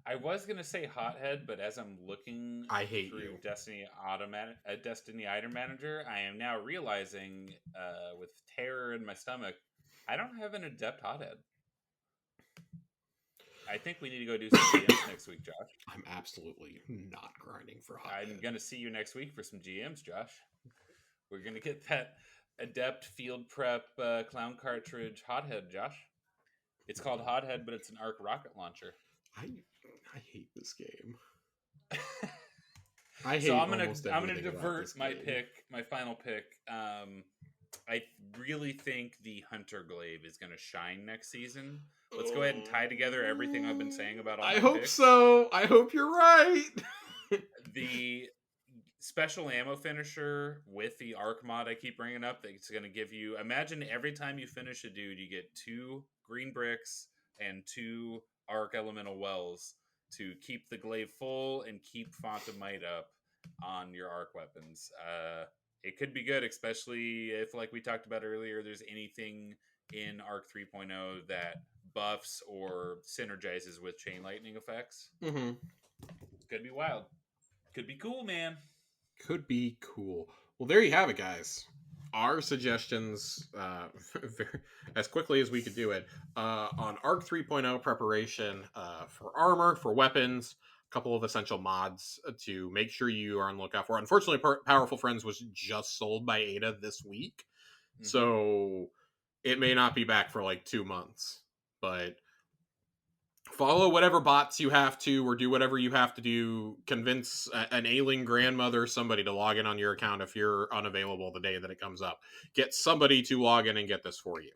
I was gonna say Hothead, but as I'm looking through Destiny Item Manager, I am now realizing, with terror in my stomach, I don't have an Adept Hothead. I think we need to go do some GMs next week, Josh. I'm absolutely not grinding for Hothead. I'm gonna see you next week for some GMs, Josh. We're gonna get that Adept Field Prep Clown Cartridge Hothead, Josh. It's called Hothead, but it's an arc rocket launcher. I hate this game. I'm gonna divert my final pick. I really think the Hunter Glaive is gonna shine next season. Let's go ahead and tie together everything I've been saying about all my picks. So. I hope you're right. The special ammo finisher with the arc mod I keep bringing up, that's going to give you, imagine every time you finish a dude, you get 2 green bricks and 2 arc elemental wells to keep the glaive full and keep Font of Might up on your arc weapons. It could be good, especially if, like we talked about earlier, there's anything in Arc 3.0 that buffs or synergizes with chain lightning effects. Mm-hmm. Could be wild. Could be cool, man. Could be cool. Well, there you have it, guys. Our suggestions, as quickly as we could do it, on Arc 3.0 preparation for armor, for weapons, a couple of essential mods to make sure you are on the lookout for. Unfortunately, Powerful Friends was just sold by Ada this week, so it may not be back for like 2 months. But follow whatever bots you have to, or do whatever you have to do. Convince an ailing grandmother or somebody to log in on your account if you're unavailable the day that it comes up. Get somebody to log in and get this for you.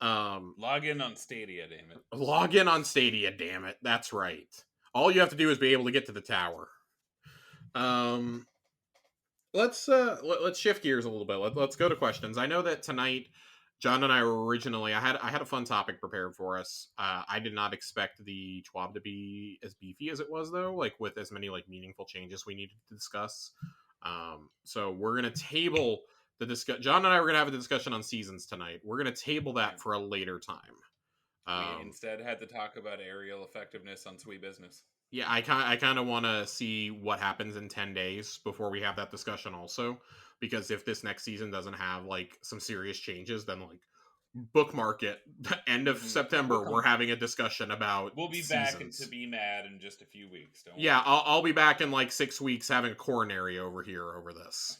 Log in on Stadia, damn it. Log in on Stadia, damn it. That's right. All you have to do is be able to get to the tower. Let's shift gears a little bit. Let's go to questions. I know that tonight John and I were originally. I had a fun topic prepared for us. I did not expect the TWAB to be as beefy as it was, though. Like with as many like meaningful changes we needed to discuss. So we're gonna table the discuss. John and I were gonna have a discussion on seasons tonight. We're gonna table that for a later time. We instead had to talk about aerial effectiveness on Sweet Business. Yeah, I kind of want to see what happens in 10 days before we have that discussion also, because if this next season doesn't have like some serious changes, then like bookmark it. End of September, we're having a discussion about we'll be seasons. back to be mad in just a few weeks. Yeah, I'll be back in like 6 weeks having a coronary over here over this.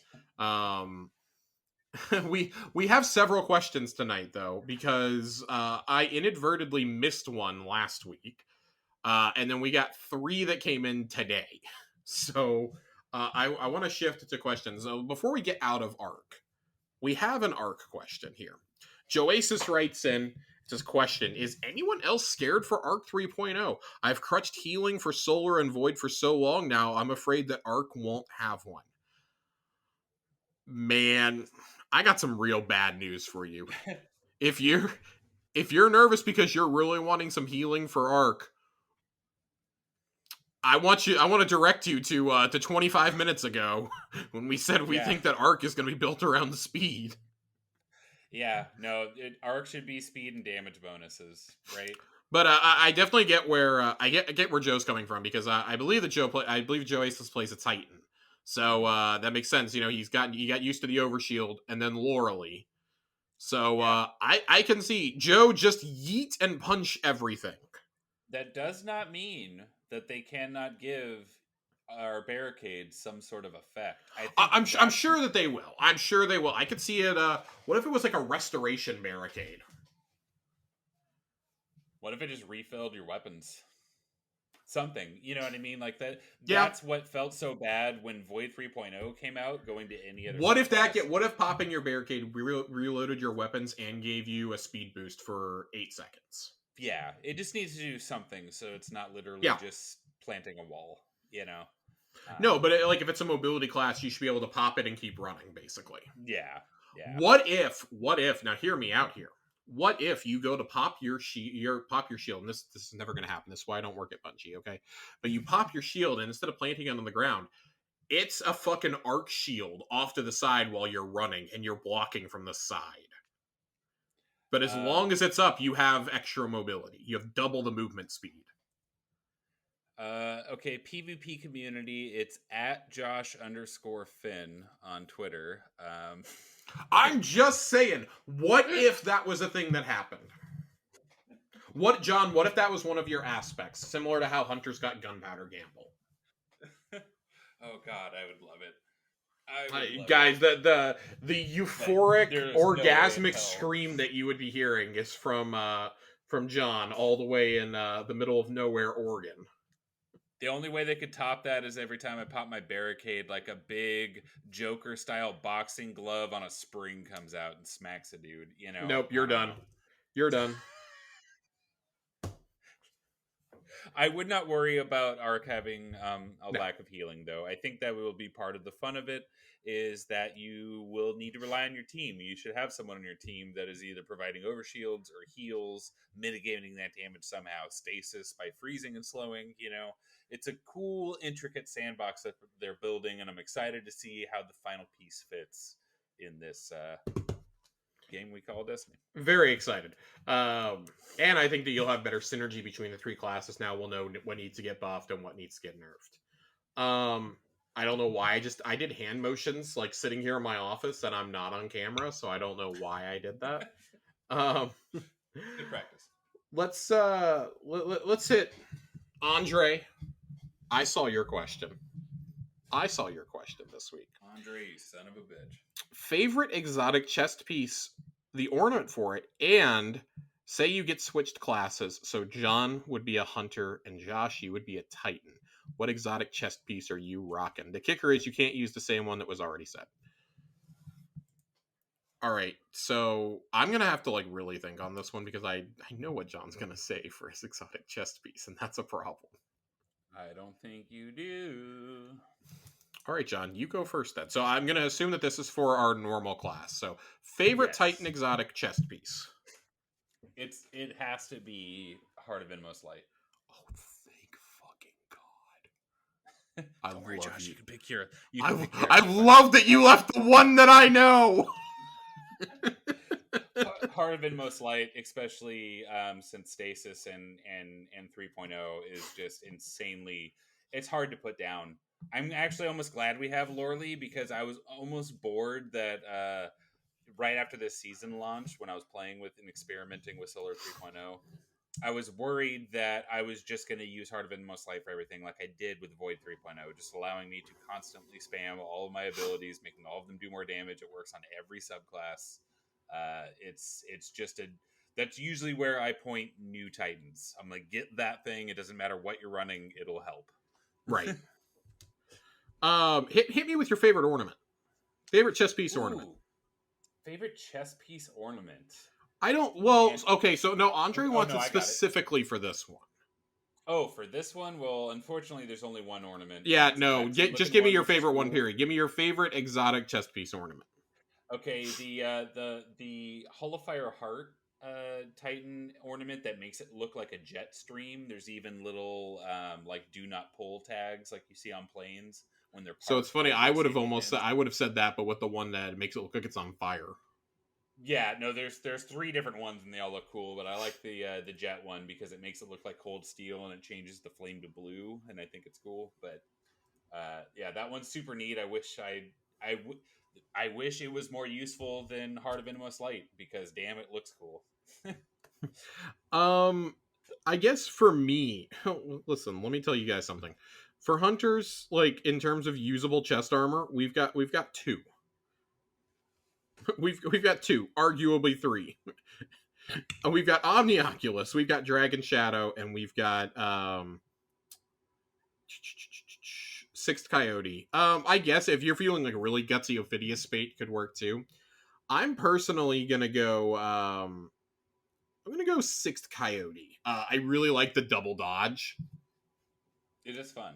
We have several questions tonight though, because I inadvertently missed one last week. And then we got 3 that came in today. So I want to shift to questions. So before we get out of ARC, we have an ARC question here. Joasis writes in, says, question, is anyone else scared for ARC 3.0? I've crutched healing for Solar and Void for so long now, I'm afraid that ARC won't have one. Man, I got some real bad news for you. If you're nervous because you're really wanting some healing for ARC, I want to direct you to 25 minutes ago when we said we think that ARC is going to be built around the speed. Yeah, no, ARC should be speed and damage bonuses, right? But I definitely get where I get where Joe's coming from, because I believe that I believe Joe Aces plays a Titan, so that makes sense. You know, he got used to the Overshield and then Loreley, so I can see Joe just yeet and punch everything. That does not mean that they cannot give our barricades some sort of effect. I'm sure that they will. I'm sure they will. I could see it. What if it was like a restoration barricade? What if it just refilled your weapons? Something, you know what I mean? Like that. Yeah. That's what felt so bad when Void 3.0 came out. Going to any other. What if popping your barricade reloaded your weapons and gave you a speed boost for 8 seconds? Yeah, it just needs to do something, so it's not literally just planting a wall. You know. No, but like if it's a mobility class, you should be able to pop it and keep running, basically. Yeah. What if? Now, hear me out here. What if you go to pop your shield, and this is never going to happen. This is why I don't work at Bungie, okay? But you pop your shield, and instead of planting it on the ground, it's a fucking arc shield off to the side while you're running, and you're blocking from the side. But as long as it's up, you have extra mobility. You have double the movement speed. Okay, PvP community, it's at Josh_Finn on Twitter. I'm just saying, what if that was a thing that happened? John, what if that was one of your aspects, similar to how Hunters got gunpowder gamble? Oh god, I would love it. Guys, the euphoric, orgasmic scream that you would be hearing is from John, all the way in the middle of nowhere, Oregon. The only way they could top that is every time I pop my barricade, like a big Joker-style boxing glove on a spring comes out and smacks a dude. You know. Nope, you're done. You're done. I would not worry about ARC having a lack of healing, though. I think that will be part of the fun of it, is that you will need to rely on your team. You should have someone on your team that is either providing overshields or heals, mitigating that damage somehow, stasis by freezing and slowing. You know, it's a cool, intricate sandbox that they're building, and I'm excited to see how the final piece fits in this game we call Destiny. Very excited. And I think that you'll have better synergy between the three classes now. We'll know what needs to get buffed and what needs to get nerfed. I don't know why. I did hand motions like sitting here in my office and I'm not on camera, so I don't know why I did that. Good practice. Let's hit Andre. I saw your question this week. Andre, you son of a bitch. Favorite exotic chest piece, the ornament for it, and say you get switched classes. So John would be a hunter and Josh, you would be a titan. What exotic chest piece are you rocking? The kicker is you can't use the same one that was already set. All right, so I'm going to have to like really think on this one because I know what John's going to say for his exotic chest piece, and that's a problem. I don't think you do. All right, John, you go first then. So I'm going to assume that this is for our normal class. So favorite Titan exotic chest piece. It has to be Heart of Inmost Light. Oh, thank fucking God. Don't worry, Josh. You can pick your. I love that you left the one that I know. Heart of Inmost Light, especially since Stasis and 3.0 is just insanely. It's hard to put down. I'm actually almost glad we have Loreley because I was almost bored that right after this season launched, when I was playing with and experimenting with Solar 3.0, I was worried that I was just going to use Heart of Inmost Light for everything like I did with Void 3.0, just allowing me to constantly spam all of my abilities, making all of them do more damage. It works on every subclass. It's just that's usually where I point new Titans. I'm like, get that thing. It doesn't matter what you're running. It'll help. Right. Hit me with your favorite ornament. Favorite chest piece ornament. Favorite chest piece ornament. I don't. Well, okay. So no, Andre wants it specifically for this one. Oh, for this one? Well, unfortunately, there's only one ornament. Yeah, no. Just give me your favorite one. Period. Give me your favorite exotic chest piece ornament. Okay, the Helllllooooooo Heart Titan ornament that makes it look like a jet stream. There's even little like do not pull tags like you see on planes when they're. So it's funny. I would have said that, but with the one that makes it look like it's on fire. Yeah, no, there's 3 different ones and they all look cool, but I like the jet one because it makes it look like cold steel and it changes the flame to blue, and I think it's cool. But yeah, that one's super neat. I wish it was more useful than Heart of Inmost Light because damn, it looks cool. I guess for me, listen, let me tell you guys something. For hunters, like in terms of usable chest armor, we've got 2. We've got 2, arguably 3. We've got Omnioculus, we've got Dragon Shadow, and we've got Sixth Coyote. I guess if you're feeling like a really gutsy Ophidius Spate could work too. I'm personally gonna go. I'm gonna go Sixth Coyote. I really like the double dodge. It is fun.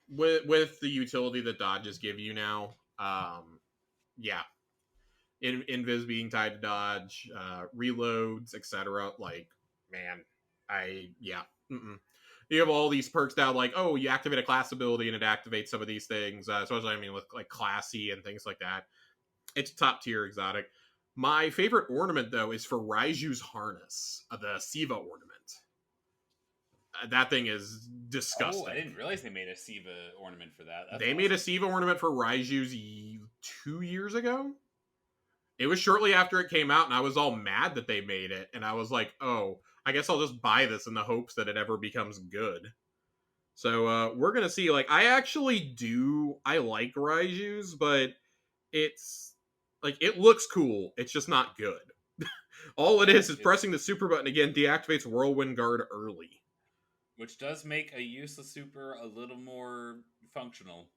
With the utility that dodges give you now, yeah. Invis being tied to dodge, reloads, etc. Like, man, You have all these perks now, like, oh, you activate a class ability and it activates some of these things. Especially, I mean, with like classy and things like that. It's top tier exotic. My favorite ornament though is for Raiju's harness, the Xivu ornament. That thing is disgusting. Oh, I didn't realize they made a Xivu ornament for that. They made a Xivu ornament for Raiju's 2 years ago. It was shortly after it came out, and I was all mad that they made it. And I was like, oh, I guess I'll just buy this in the hopes that it ever becomes good. So we're going to see. Like, I like Raiju's, but it's, like, it looks cool. It's just not good. All it is pressing the super button again deactivates Whirlwind Guard early. Which does make a useless super a little more functional.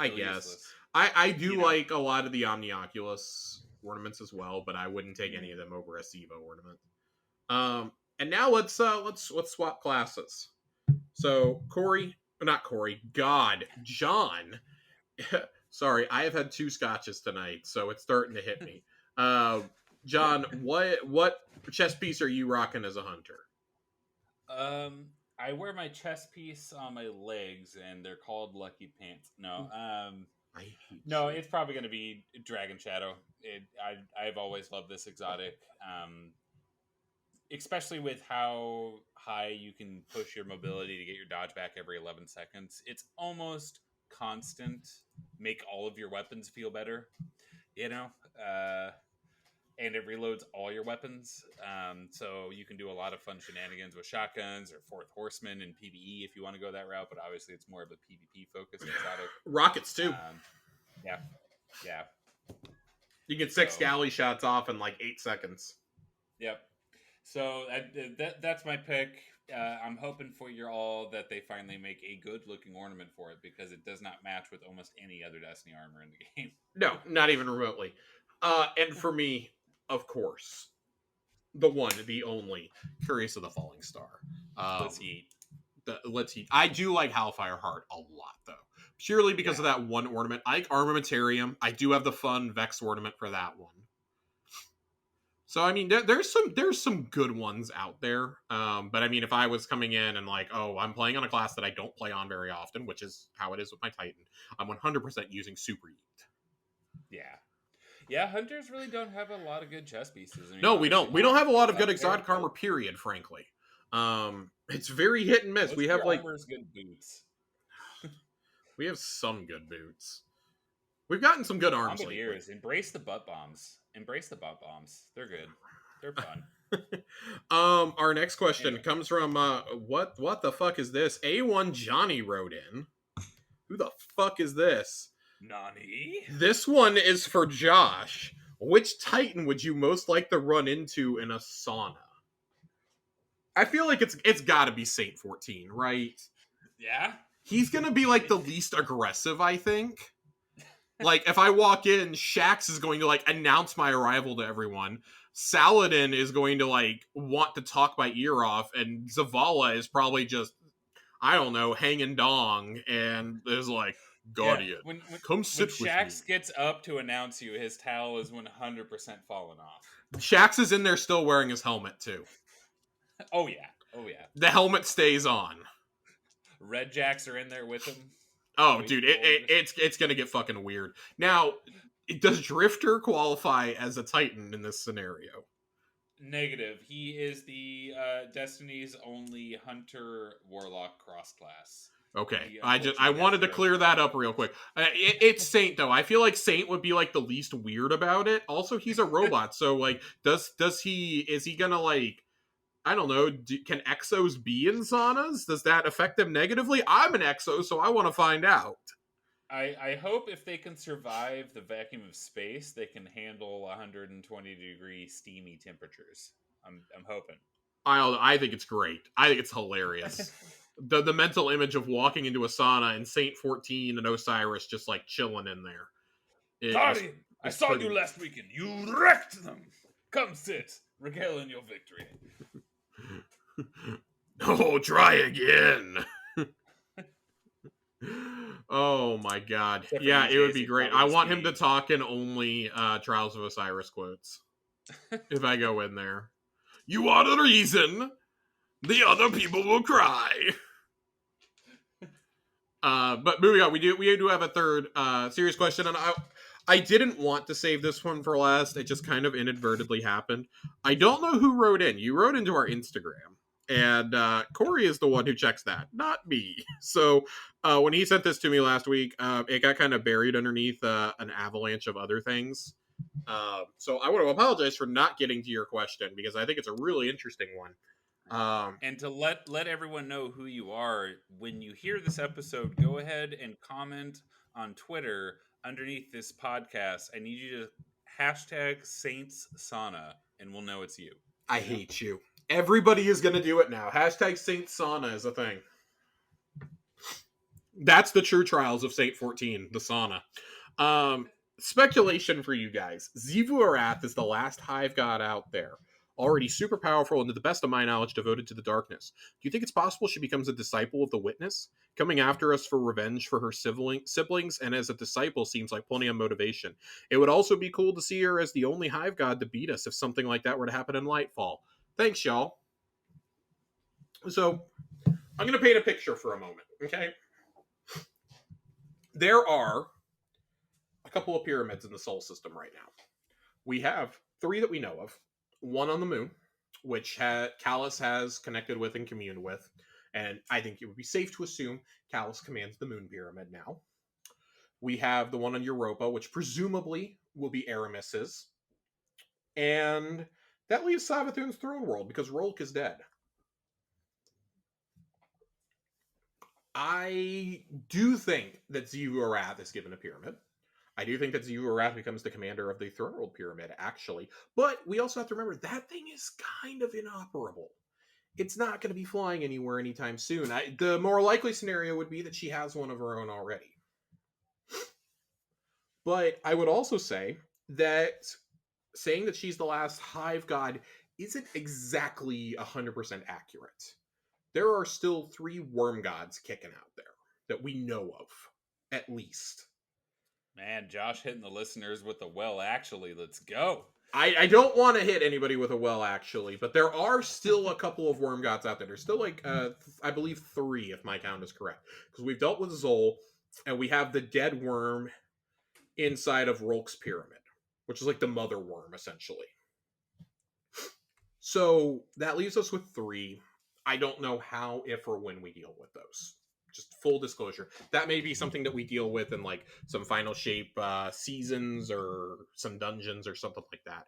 I guess. I do like a lot of the Omnioculus ornaments as well, but I wouldn't take any of them over a Xivu ornament. And now let's swap classes. So John. Sorry, I have had 2 scotches tonight, so it's starting to hit me. John, what chest piece are you rocking as a hunter? I wear my chest piece on my legs, and they're called Lucky Pants. No, I hate No, you. it's probably going to be Dragon Shadow. I've always loved this exotic, especially with how high you can push your mobility to get your dodge back every 11 seconds. It's almost constant. Make all of your weapons feel better, you know? And it reloads all your weapons. So you can do a lot of fun shenanigans with shotguns or Fourth Horseman and PvE if you want to go that route, but obviously it's more of a PvP focused exotic. Rockets too. Yeah, yeah. You get 6 So, galley shots off in like 8 seconds. yep. So that's my pick. I'm hoping for you all that they finally make a good looking ornament for it because it does not match with almost any other Destiny armor in the game. No, not even remotely. And for me, of course, the one, the only, Curious of the Falling Star. Let's eat. Let's eat. I do like Hellfire Heart a lot, though. Purely because of that one ornament. I like Armamentarium. I do have the fun Vex ornament for that one. So I mean, there's some good ones out there. But I mean, if I was coming in and like, oh, I'm playing on a class that I don't play on very often, which is how it is with my Titan, I'm 100% using Super Eat. Yeah. Yeah, hunters really don't have a lot of good chess pieces. I mean, No, we don't. We don't have a lot of good exotic there, armor, period, frankly. It's very hit and miss. most We of have your like armor is good boots. we have some good boots. We've gotten some good arms lately. Bombardiers, embrace the butt bombs. Embrace the butt bombs. They're good. They're fun. Our next question comes from what the fuck is this? A1 Johnny wrote in. Who the fuck is this? Nani? This one is for Josh. Which Titan would you most like to run into in a sauna? I feel like it's got to be Saint 14, right? Yeah. He's gonna be like the least aggressive, I think. Like if I walk in, Shax is going to like announce my arrival to everyone. Saladin is going to like want to talk my ear off, and Zavala is probably just, I don't know, hanging dong and is like, Guardian, come sit with me. When Shax gets up to announce you, his towel is 100% falling off. Shax is in there still wearing his helmet too. Oh yeah, oh yeah. The helmet stays on. Red Jacks are in there with him. Oh, dude, it's gonna get fucking weird. Now, does Drifter qualify as a Titan in this scenario? Negative. He is the Destiny's only Hunter Warlock cross class. Okay, I wanted to clear that up real quick. It's Saint though. I feel like Saint would be like the least weird about it. Also, he's a robot, so like, is he gonna like, I don't know, can exos be in saunas? Does that affect them negatively? I'm an exo, so I want to find out. I hope if they can survive the vacuum of space, they can handle 120-degree steamy temperatures. I'm hoping. I think it's great. I think it's hilarious. the mental image of walking into a sauna and Saint 14 and Osiris just like chilling in there. Guardian, I saw you last weekend. You wrecked them. Come sit. Regale in your victory. Oh, try again. Oh my god. Yeah, it would be great. I want him to talk in only Trials of Osiris quotes. If I go in there. You are the reason the other people will cry. But moving on, we do have a third serious question, and I didn't want to save this one for last. It just kind of inadvertently happened. I don't know who wrote in. You wrote into our Instagram. And Corey is the one who checks that, not me. So when he sent this to me last week, it got kind of buried underneath an avalanche of other things. So I want to apologize for not getting to your question because I think it's a really interesting one. And to let everyone know who you are, when you hear this episode, go ahead and comment on Twitter underneath this podcast. I need you to hashtag Saints Sauna, and we'll know it's you. I hate you. Everybody is going to do it now. Hashtag Saint Sauna is a thing. That's the true trials of Saint 14, the sauna. Speculation for you guys. Xivu Arath is the last hive god out there. Already super powerful and to the best of my knowledge devoted to the darkness. Do you think it's possible she becomes a disciple of the Witness? Coming after us for revenge for her siblings, and as a disciple seems like plenty of motivation. It would also be cool to see her as the only hive god to beat us if something like that were to happen in Lightfall. Thanks, y'all. So, I'm going to paint a picture for a moment, okay? There are a couple of pyramids in the Sol system right now. We have 3 that we know of. 1 on the moon, which Callus has connected with and communed with. And I think it would be safe to assume Callus commands the moon pyramid now. We have the one on Europa, which presumably will be Aramis's. And that leaves Savathun's throne world, because Rolk is dead. I do think that Xivu Arath is given a pyramid. I do think that Xivu Arath becomes the commander of the Throne World Pyramid, actually. But we also have to remember, that thing is kind of inoperable. It's not going to be flying anywhere anytime soon. The more likely scenario would be that she has one of her own already. But I would also say that saying that she's the last hive god isn't exactly 100% accurate. There are still 3 worm gods kicking out there that we know of, at least. Man, Josh hitting the listeners with the well, actually, let's go. I don't want to hit anybody with a well, actually, but there are still a couple of worm gods out there. There's still like, I believe 3, if my count is correct. Because we've dealt with Zol, and we have the dead worm inside of Rolk's pyramid, which is like the mother worm, essentially. So that leaves us with 3. I don't know how, if, or when we deal with those. Just full disclosure. That may be something that we deal with in like some Final Shape seasons or some dungeons or something like that.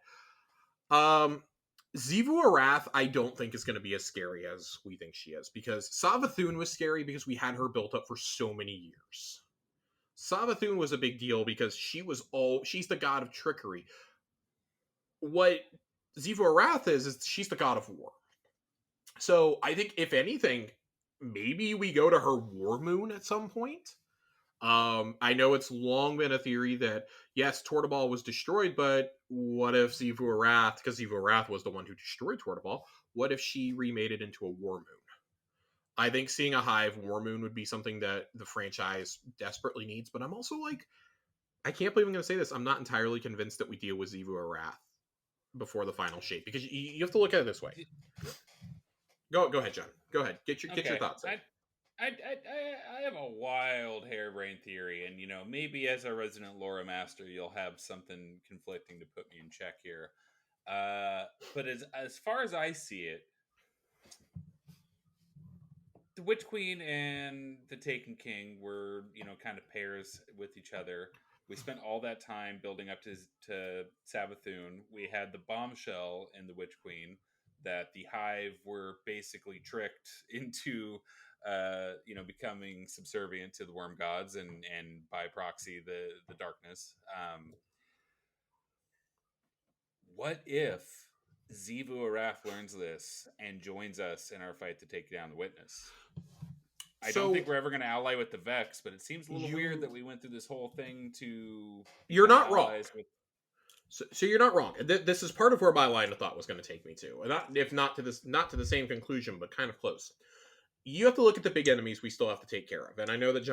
Xivu Arath, I don't think is going to be as scary as we think she is, because Savathun was scary because we had her built up for so many years. Savathun was a big deal because she's the god of trickery. What Xivu Arath is she's the god of war. So I think, if anything, maybe we go to her war moon at some point. I know it's long been a theory that, yes, Tortoball was destroyed, but what if Xivu Arath, because Xivu Arath was the one who destroyed Tortoball, what if she remade it into a war moon? I think seeing a hive war moon would be something that the franchise desperately needs, but I'm also like, I can't believe I'm going to say this, I'm not entirely convinced that we deal with Xivu Arath before the final shape, because you have to look at it this way. Go ahead, John. Go ahead. Get your thoughts. I have a wild harebrained theory, and maybe as a resident lore master, you'll have something conflicting to put me in check here. But as far as I see it, the Witch Queen and the Taken King were kind of pairs with each other. We spent all that time building up to Savathun. We had the bombshell in the Witch Queen that the hive were basically tricked into becoming subservient to the worm gods and by proxy the darkness. What if Xivu Arath learns this and joins us in our fight to take down the Witness? I don't think we're ever going to ally with the Vex, but it seems a little weird that we went through this whole thing to... You're not wrong. So you're not wrong. This is part of where my line of thought was going to take me to. Not to the same conclusion, but kind of close. You have to look at the big enemies we still have to take care of. And I know that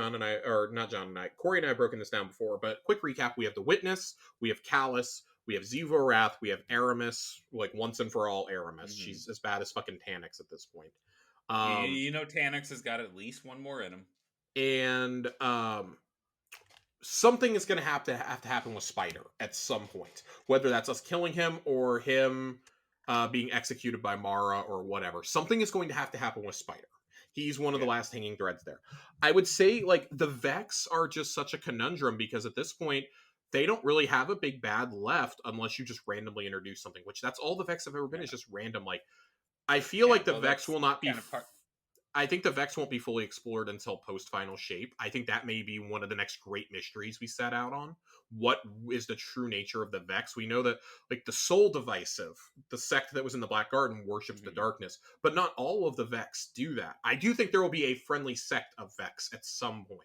Corey and I have broken this down before, but quick recap, we have the Witness, we have Callus, we have Xivu Arath, we have Aramis, like once and for all Aramis. Mm-hmm. She's as bad as fucking Tannix at this point. Tannix has got at least one more in him. And something is going to have to happen with Spider at some point. Whether that's us killing him or him being executed by Mara or whatever. Something is going to happen with Spider. He's one of the last hanging threads there. I would say, like, the Vex are just such a conundrum because at this point, they don't really have a big bad left unless you just randomly introduce something, which that's all the Vex have ever been, is just random. Like, I feel like the Vex will not be... I think the Vex won't be fully explored until post-Final Shape. I think that may be one of the next great mysteries we set out on. What is the true nature of the Vex? We know that, like, the Soul Divisive, the sect that was in the Black Garden, worships the darkness, but not all of the Vex do that. I do think there will be a friendly sect of Vex at some point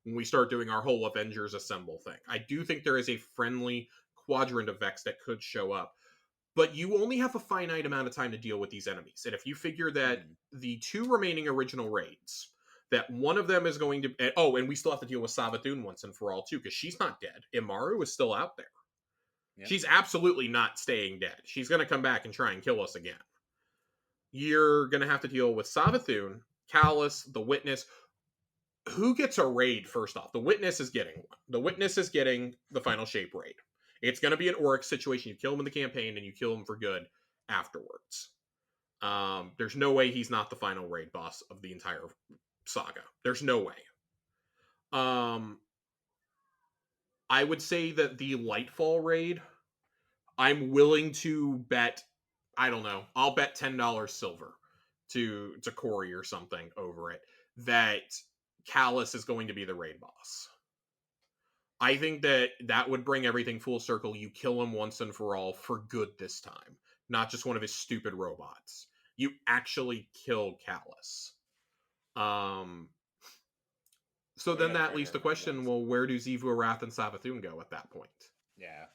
when we start doing our whole Avengers Assemble thing. I do think there is a friendly quadrant of Vex that could show up. But you only have a finite amount of time to deal with these enemies. And if you figure that the 2 remaining original raids, that one of them is going to... Oh, and we still have to deal with Savathun once and for all, too, because she's not dead. Imaru is still out there. Yep. She's absolutely not staying dead. She's going to come back and try and kill us again. You're going to have to deal with Savathun, Callus, the Witness. who gets a raid first off? The Witness is getting one. The Witness is getting the final shape raid. It's going to be an Oryx situation. You kill him in the campaign and you kill him for good afterwards. There's no way he's not the final raid boss of the entire saga. There's no way. I would say that the Lightfall raid, I'm willing to bet, I don't know, I'll bet $10 silver to Corey or something over it, that Callus is going to be the raid boss. I think that would bring everything full circle. You kill him once and for all for good this time. Not just one of his stupid robots. You actually kill Callus. So then that leaves the question, well, where do Xivu Arath and Savathun go at that point? Yeah.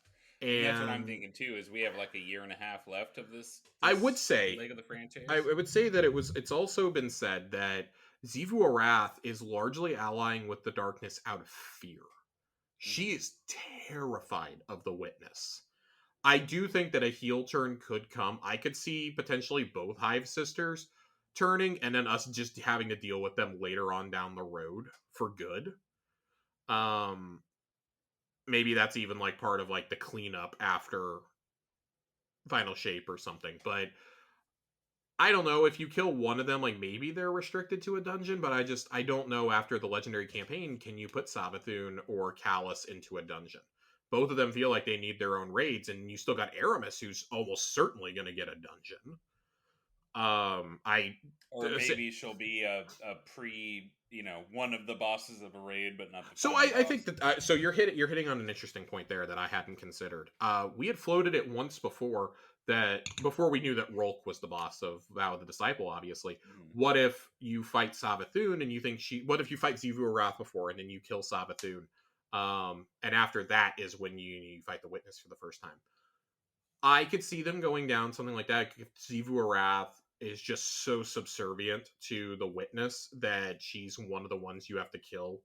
And that's what I'm thinking too, is we have like a year and a half left of this I would say leg of the franchise. I would say that it's also been said that Xivu Arath is largely allying with the darkness out of fear. She is terrified of the Witness. I do think that a heel turn could come. I could see potentially both Hive sisters turning and then us just having to deal with them later on down the road for good. Maybe that's even like part of like the cleanup after final shape or something, but I don't know. If you kill one of them, like maybe they're restricted to a dungeon, but I don't know. After the legendary campaign, can you put Savathun or Callus into a dungeon? Both of them feel like they need their own raids, and you still got Aramis, who's almost certainly going to get a dungeon. Or maybe she'll be a pre, one of the bosses of a raid, but not the. So I think that so you're hitting on an interesting point there that I hadn't considered. We had floated it once before we knew that Rolk was the boss of Vow of the Disciple. Obviously, what if you fight Savathun and you think what if you fight Xivu Arath before and then you kill Savathun, and after that is when you fight the Witness for the first time. I could see them going down something like that. Xivu Arath is just so subservient to the Witness that she's one of the ones you have to kill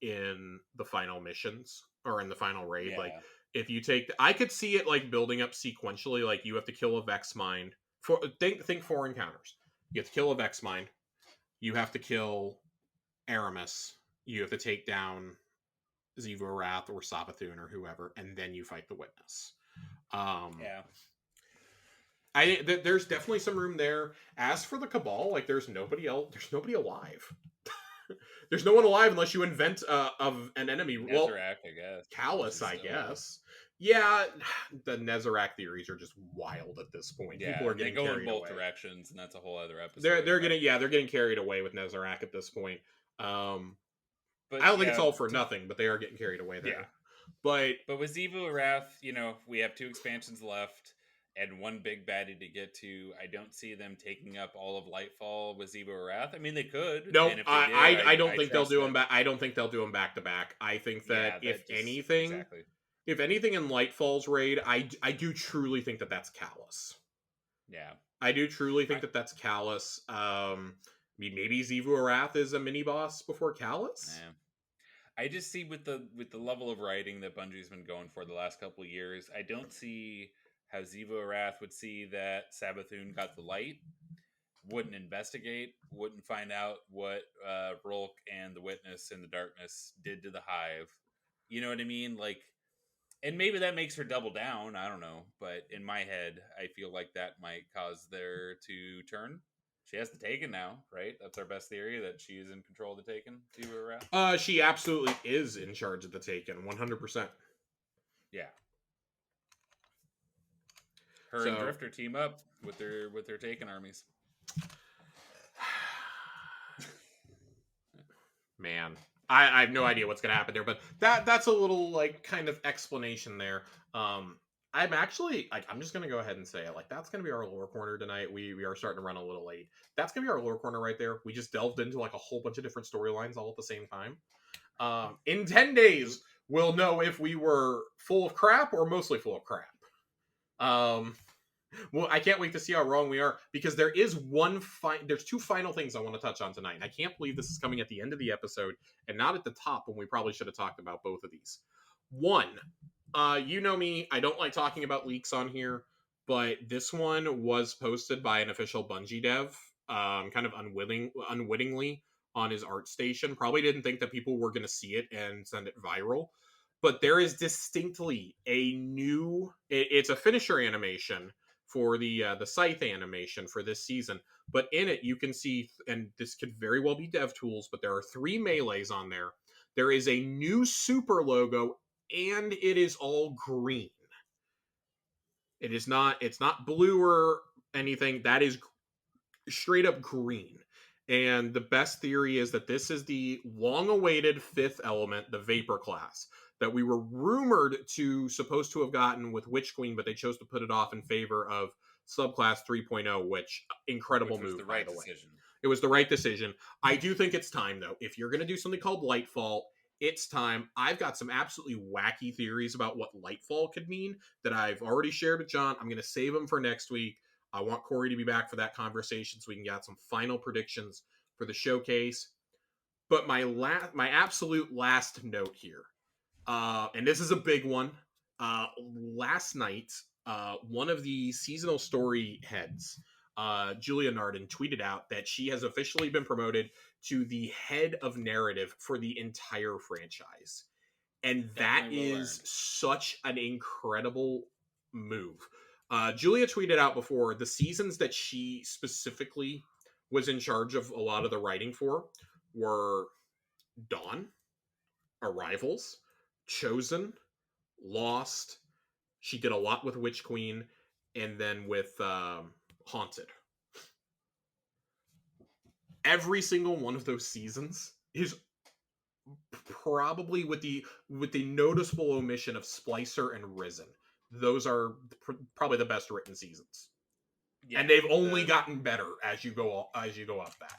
in the final missions or in the final raid. Yeah. Like if you take, I could see it like building up sequentially. Like you have to kill a Vex Mind. Think 4 encounters. You have to kill a Vex Mind. You have to kill Aramis. You have to take down Xivu Arath or Savathun or whoever, and then you fight the Witness. Yeah. There's definitely some room there. As for the Cabal, like there's nobody else. There's nobody alive. There's no one alive unless you invent of an enemy. Nezarec, well, I guess. Callus, I guess. Yeah, the Nezarec theories are just wild at this point. Yeah, people are getting they go carried in both away. directions, and that's a whole other episode. They're getting carried away with Nezarec at this point. But I don't think it's all for nothing, but they are getting carried away there. Yeah. But with Xivu Arath, we have 2 expansions left and one big baddie to get to. I don't see them taking up all of Lightfall with Xivu Arath. I mean, they could. No, I don't think they'll do them back. I don't think they'll do them back to back. I think that if anything in Lightfall's raid, I do truly think that that's Callus. Yeah, I do truly think that that's Callus. Maybe Xivu Arath is a mini boss before Callus. Yeah. I just see with the level of writing that Bungie's been going for the last couple of years, I don't see how Xivu Arath would see that Savathun got the light, wouldn't investigate, wouldn't find out what Rolk and the Witness in the darkness did to the Hive. You know what I mean? Like, and maybe that makes her double down. I don't know, but in my head, I feel like that might cause there to turn. She has the Taken now, right? That's our best theory, that she is in control of the Taken. Xivu Arath. She absolutely is in charge of the Taken, 100%. Yeah. Her and Drifter team up with their Taken armies. Man, I have no idea what's gonna happen there, but that's a little like kind of explanation there. I'm actually like, I'm just gonna go ahead and say it. Like, that's gonna be our lore corner tonight. We are starting to run a little late. That's gonna be our lore corner right there. We just delved into like a whole bunch of different storylines all at the same time. In 10 days, we'll know if we were full of crap or mostly full of crap. Well, I can't wait to see how wrong we are, because there is there's 2 final things I want to touch on tonight. And I can't believe this is coming at the end of the episode and not at the top, when we probably should have talked about both of these. One, you know me, I don't like talking about leaks on here, but this one was posted by an official Bungie dev, kind of unwittingly, on his art station. Probably didn't think that people were going to see it and send it viral. But there is distinctly a new. It's a finisher animation for the scythe animation for this season. But in it, you can see, and this could very well be dev tools, but there are 3 melees on there. There is a new super logo, and it is all green. It is not. It's not blue or anything. That is straight up green. And the best theory is that this is the long-awaited 5th element, the Vapor class, that we were rumored to supposed to have gotten with Witch Queen, but they chose to put it off in favor of subclass 3.0, which incredible which was move, the by right the way. decision. It was the right decision. I do think it's time, though. If you're going to do something called Lightfall, it's time. I've got some absolutely wacky theories about what Lightfall could mean that I've already shared with John. I'm going to save them for next week. I want Corey to be back for that conversation so we can get some final predictions for the showcase. But my absolute last note here, and this is a big one. Last night, one of the seasonal story heads, Julia Nardin, tweeted out that she has officially been promoted to the head of narrative for the entire franchise. And that Definitely well is earned. such an incredible move. Julia tweeted out before the seasons that she specifically was in charge of a lot of the writing for were Dawn, Arrivals, Chosen, Lost. She did a lot with Witch Queen, and then with Haunted. Every single one of those seasons is probably with the noticeable omission of Splicer and Risen. Those are probably the best written seasons, Yeah, and they've only gotten better as you go up that.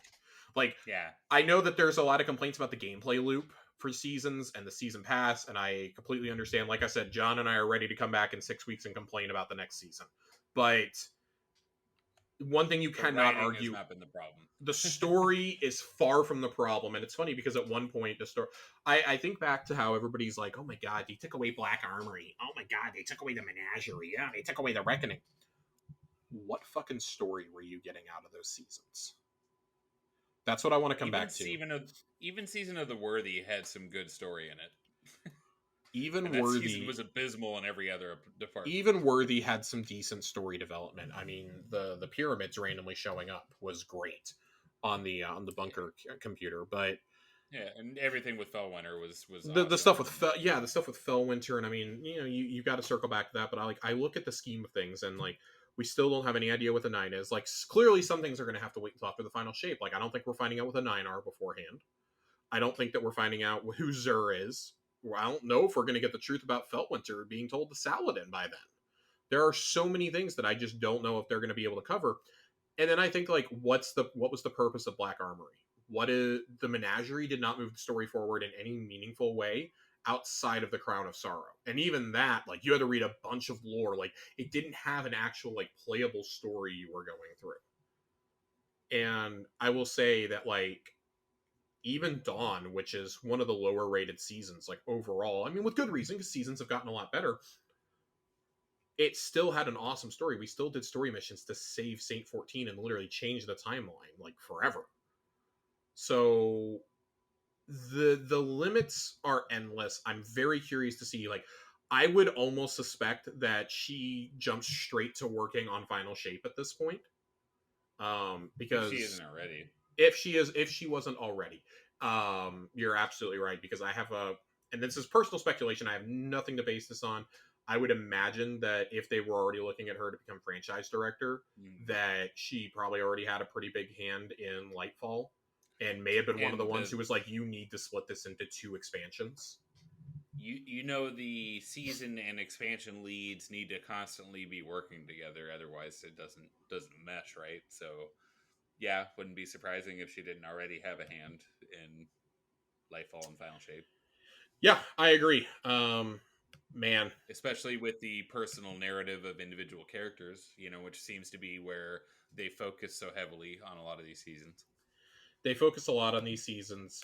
Like, yeah, I know that there's a lot of complaints about the gameplay loop for seasons and the season pass, and I completely understand. Like I said, John and I are ready to come back in 6 weeks and complain about the next season. But one thing you the cannot writing has argue, not been the problem. the story is far from the problem. And it's funny because at one point the story, I think back to how everybody's like, oh my god, they took away Black Armory, oh my god, they took away the Menagerie, yeah, they took away the Reckoning. What fucking story were you getting out of those seasons? That's what I want to come back to. Even season of the Worthy had some good story in it. Even And that season Worthy, was abysmal in every other department. even Worthy had some decent story development. I mean, the pyramids randomly showing up was great on the bunker computer, but Yeah, and everything with Fellwinter was the awesome. stuff with the stuff with Fellwinter, and I mean, you got to circle back to that, but I look at the scheme of things, and like we still don't have any idea what the 9 is. Like, clearly some things are going to have to wait until after the final shape. Like, I don't think we're finding out what the 9 are beforehand. I don't think that we're finding out who Zur is. I don't know if we're going to get the truth about Feltwinter being told to Saladin by then. There are so many things that I just don't know if they're going to be able to cover. And then I think, like, what was the purpose of Black Armory? What is the Menagerie did not move the story forward in any meaningful way outside of the Crown of Sorrow. And even that, like, you had to read a bunch of lore. Like, it didn't have an actual, like, playable story you were going through. And I will say that, like, even Dawn, which is one of the lower rated seasons, like, overall, I mean, with good reason, because seasons have gotten a lot better, it still had an awesome story. We still did story missions to save Saint 14 and literally change the timeline, like, forever. So the limits are endless. I'm very curious to see, like, I would almost suspect that she jumps straight to working on Final Shape at this point. If she Because isn't already. if she wasn't already, you're absolutely right, because I have and this is personal speculation, I have nothing to base this on. I would imagine that if they were already looking at her to become franchise director, that she probably already had a pretty big hand in Lightfall and may have been one of the ones who was like, you need to split this into 2 expansions. You know, the season and expansion leads need to constantly be working together, otherwise it doesn't mesh, right? So yeah, wouldn't be surprising if she didn't already have a hand in Lightfall and Final Shape. Yeah, I agree. Man, Especially with the personal narrative of individual characters, which seems to be where they focus so heavily on a lot of these seasons. they focus a lot on these seasons.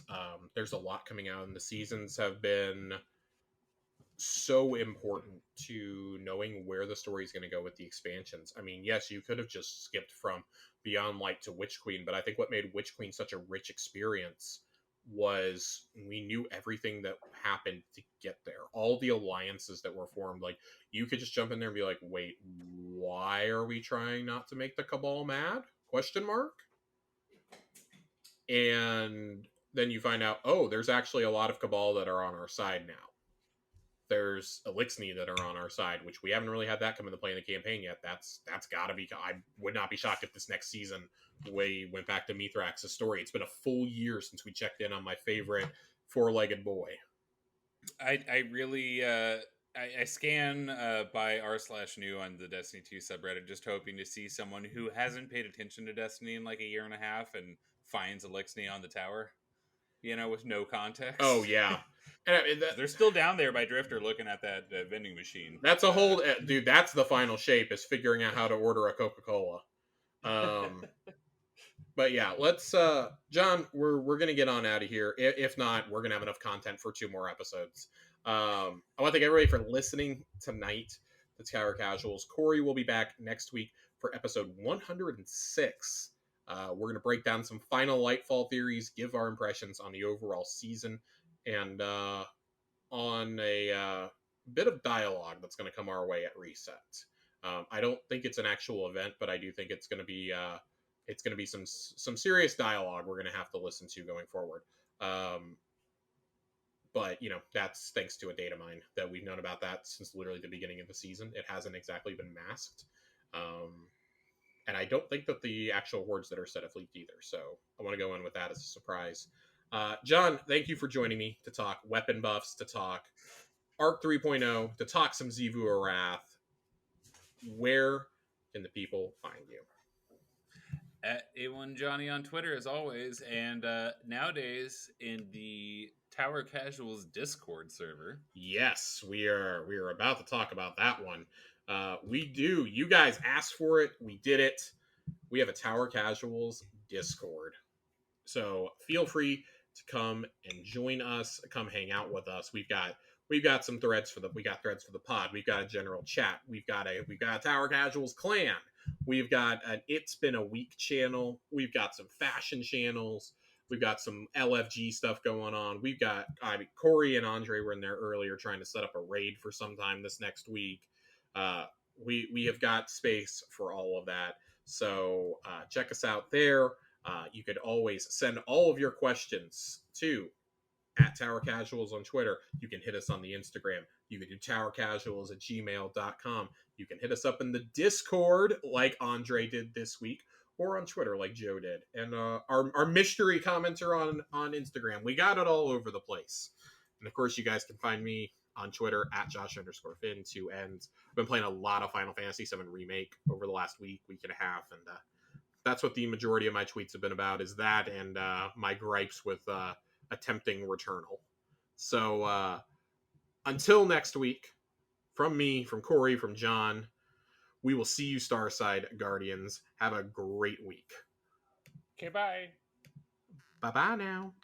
There's a lot coming out, and the seasons have been so important to knowing where the story is going to go with the expansions. I mean, yes, you could have just skipped from Beyond Light to Witch Queen, but I think what made Witch Queen such a rich experience was we knew everything that happened to get there. All the alliances that were formed, like you could just jump in there and be like, "Wait, why are we trying not to make the Cabal mad?" Question mark. And then you find out, oh, there's actually a lot of Cabal that are on our side now. There's Elixni that are on our side, which we haven't really had that come into play in the campaign yet. That's got to be. I would not be shocked if this next season we went back to Mithrax's story. It's been a full year since we checked in on my favorite four-legged boy. I really I scan by r/new on the Destiny 2 subreddit, just hoping to see someone who hasn't paid attention to Destiny in like a year and a half and finds Elixni on the tower, with no context. Oh yeah. And they're still down there by Drifter looking at that vending machine. That's a whole dude. That's the final shape, is figuring out how to order a Coca-Cola. But yeah, let's John, we're gonna get on out of here. If not, we're gonna have enough content for 2 more episodes. I want to thank everybody for listening tonight to Tower Casuals. Corey will be back next week for episode 106. We're gonna break down some final Lightfall theories, give our impressions on the overall season, and on a bit of dialogue that's going to come our way at Reset. I don't think it's an actual event, but I do think it's going to be some serious dialogue we're going to have to listen to going forward. But that's thanks to a data mine that we've known about that since literally the beginning of the season. It hasn't exactly been masked. And I don't think that the actual words that are said have leaked either. So I want to go in with that as a surprise. John, thank you for joining me to talk weapon buffs, to talk Arc 3.0, to talk some Xivu Arath. Where can the people find you? At A1Johnnny on Twitter, as always, and nowadays in the Tower Casuals Discord server. Yes, we are about to talk about that one. We do. You guys asked for it. We did it. We have a Tower Casuals Discord. So feel free to come and join us. Come hang out with us. We've got some threads for the pod. We've got a general chat. We've got a Tower Casuals clan. We've got an It's Been a Week channel. We've got some fashion channels. We've got some LFG stuff going on. Corey and Andre were in there earlier trying to set up a raid for sometime this next week. We have got space for all of that. So check us out there. You could always send all of your questions to @Tower Casuals on Twitter. You can hit us on the Instagram. You can do towercasuals@gmail.com. You can hit us up in the Discord like Andre did this week, or on Twitter like Joe did. And our mystery commenter on Instagram. We got it all over the place. And of course, you guys can find me on Twitter @Josh_Finn, 2 N's. I've been playing a lot of Final Fantasy VII Remake over the last week and a half, and that's what the majority of my tweets have been about, is that and my gripes with attempting Returnal. So until next week, from me, from Corey, from John, we will see you Starside Guardians. Have a great week. Okay, bye. Bye-bye now.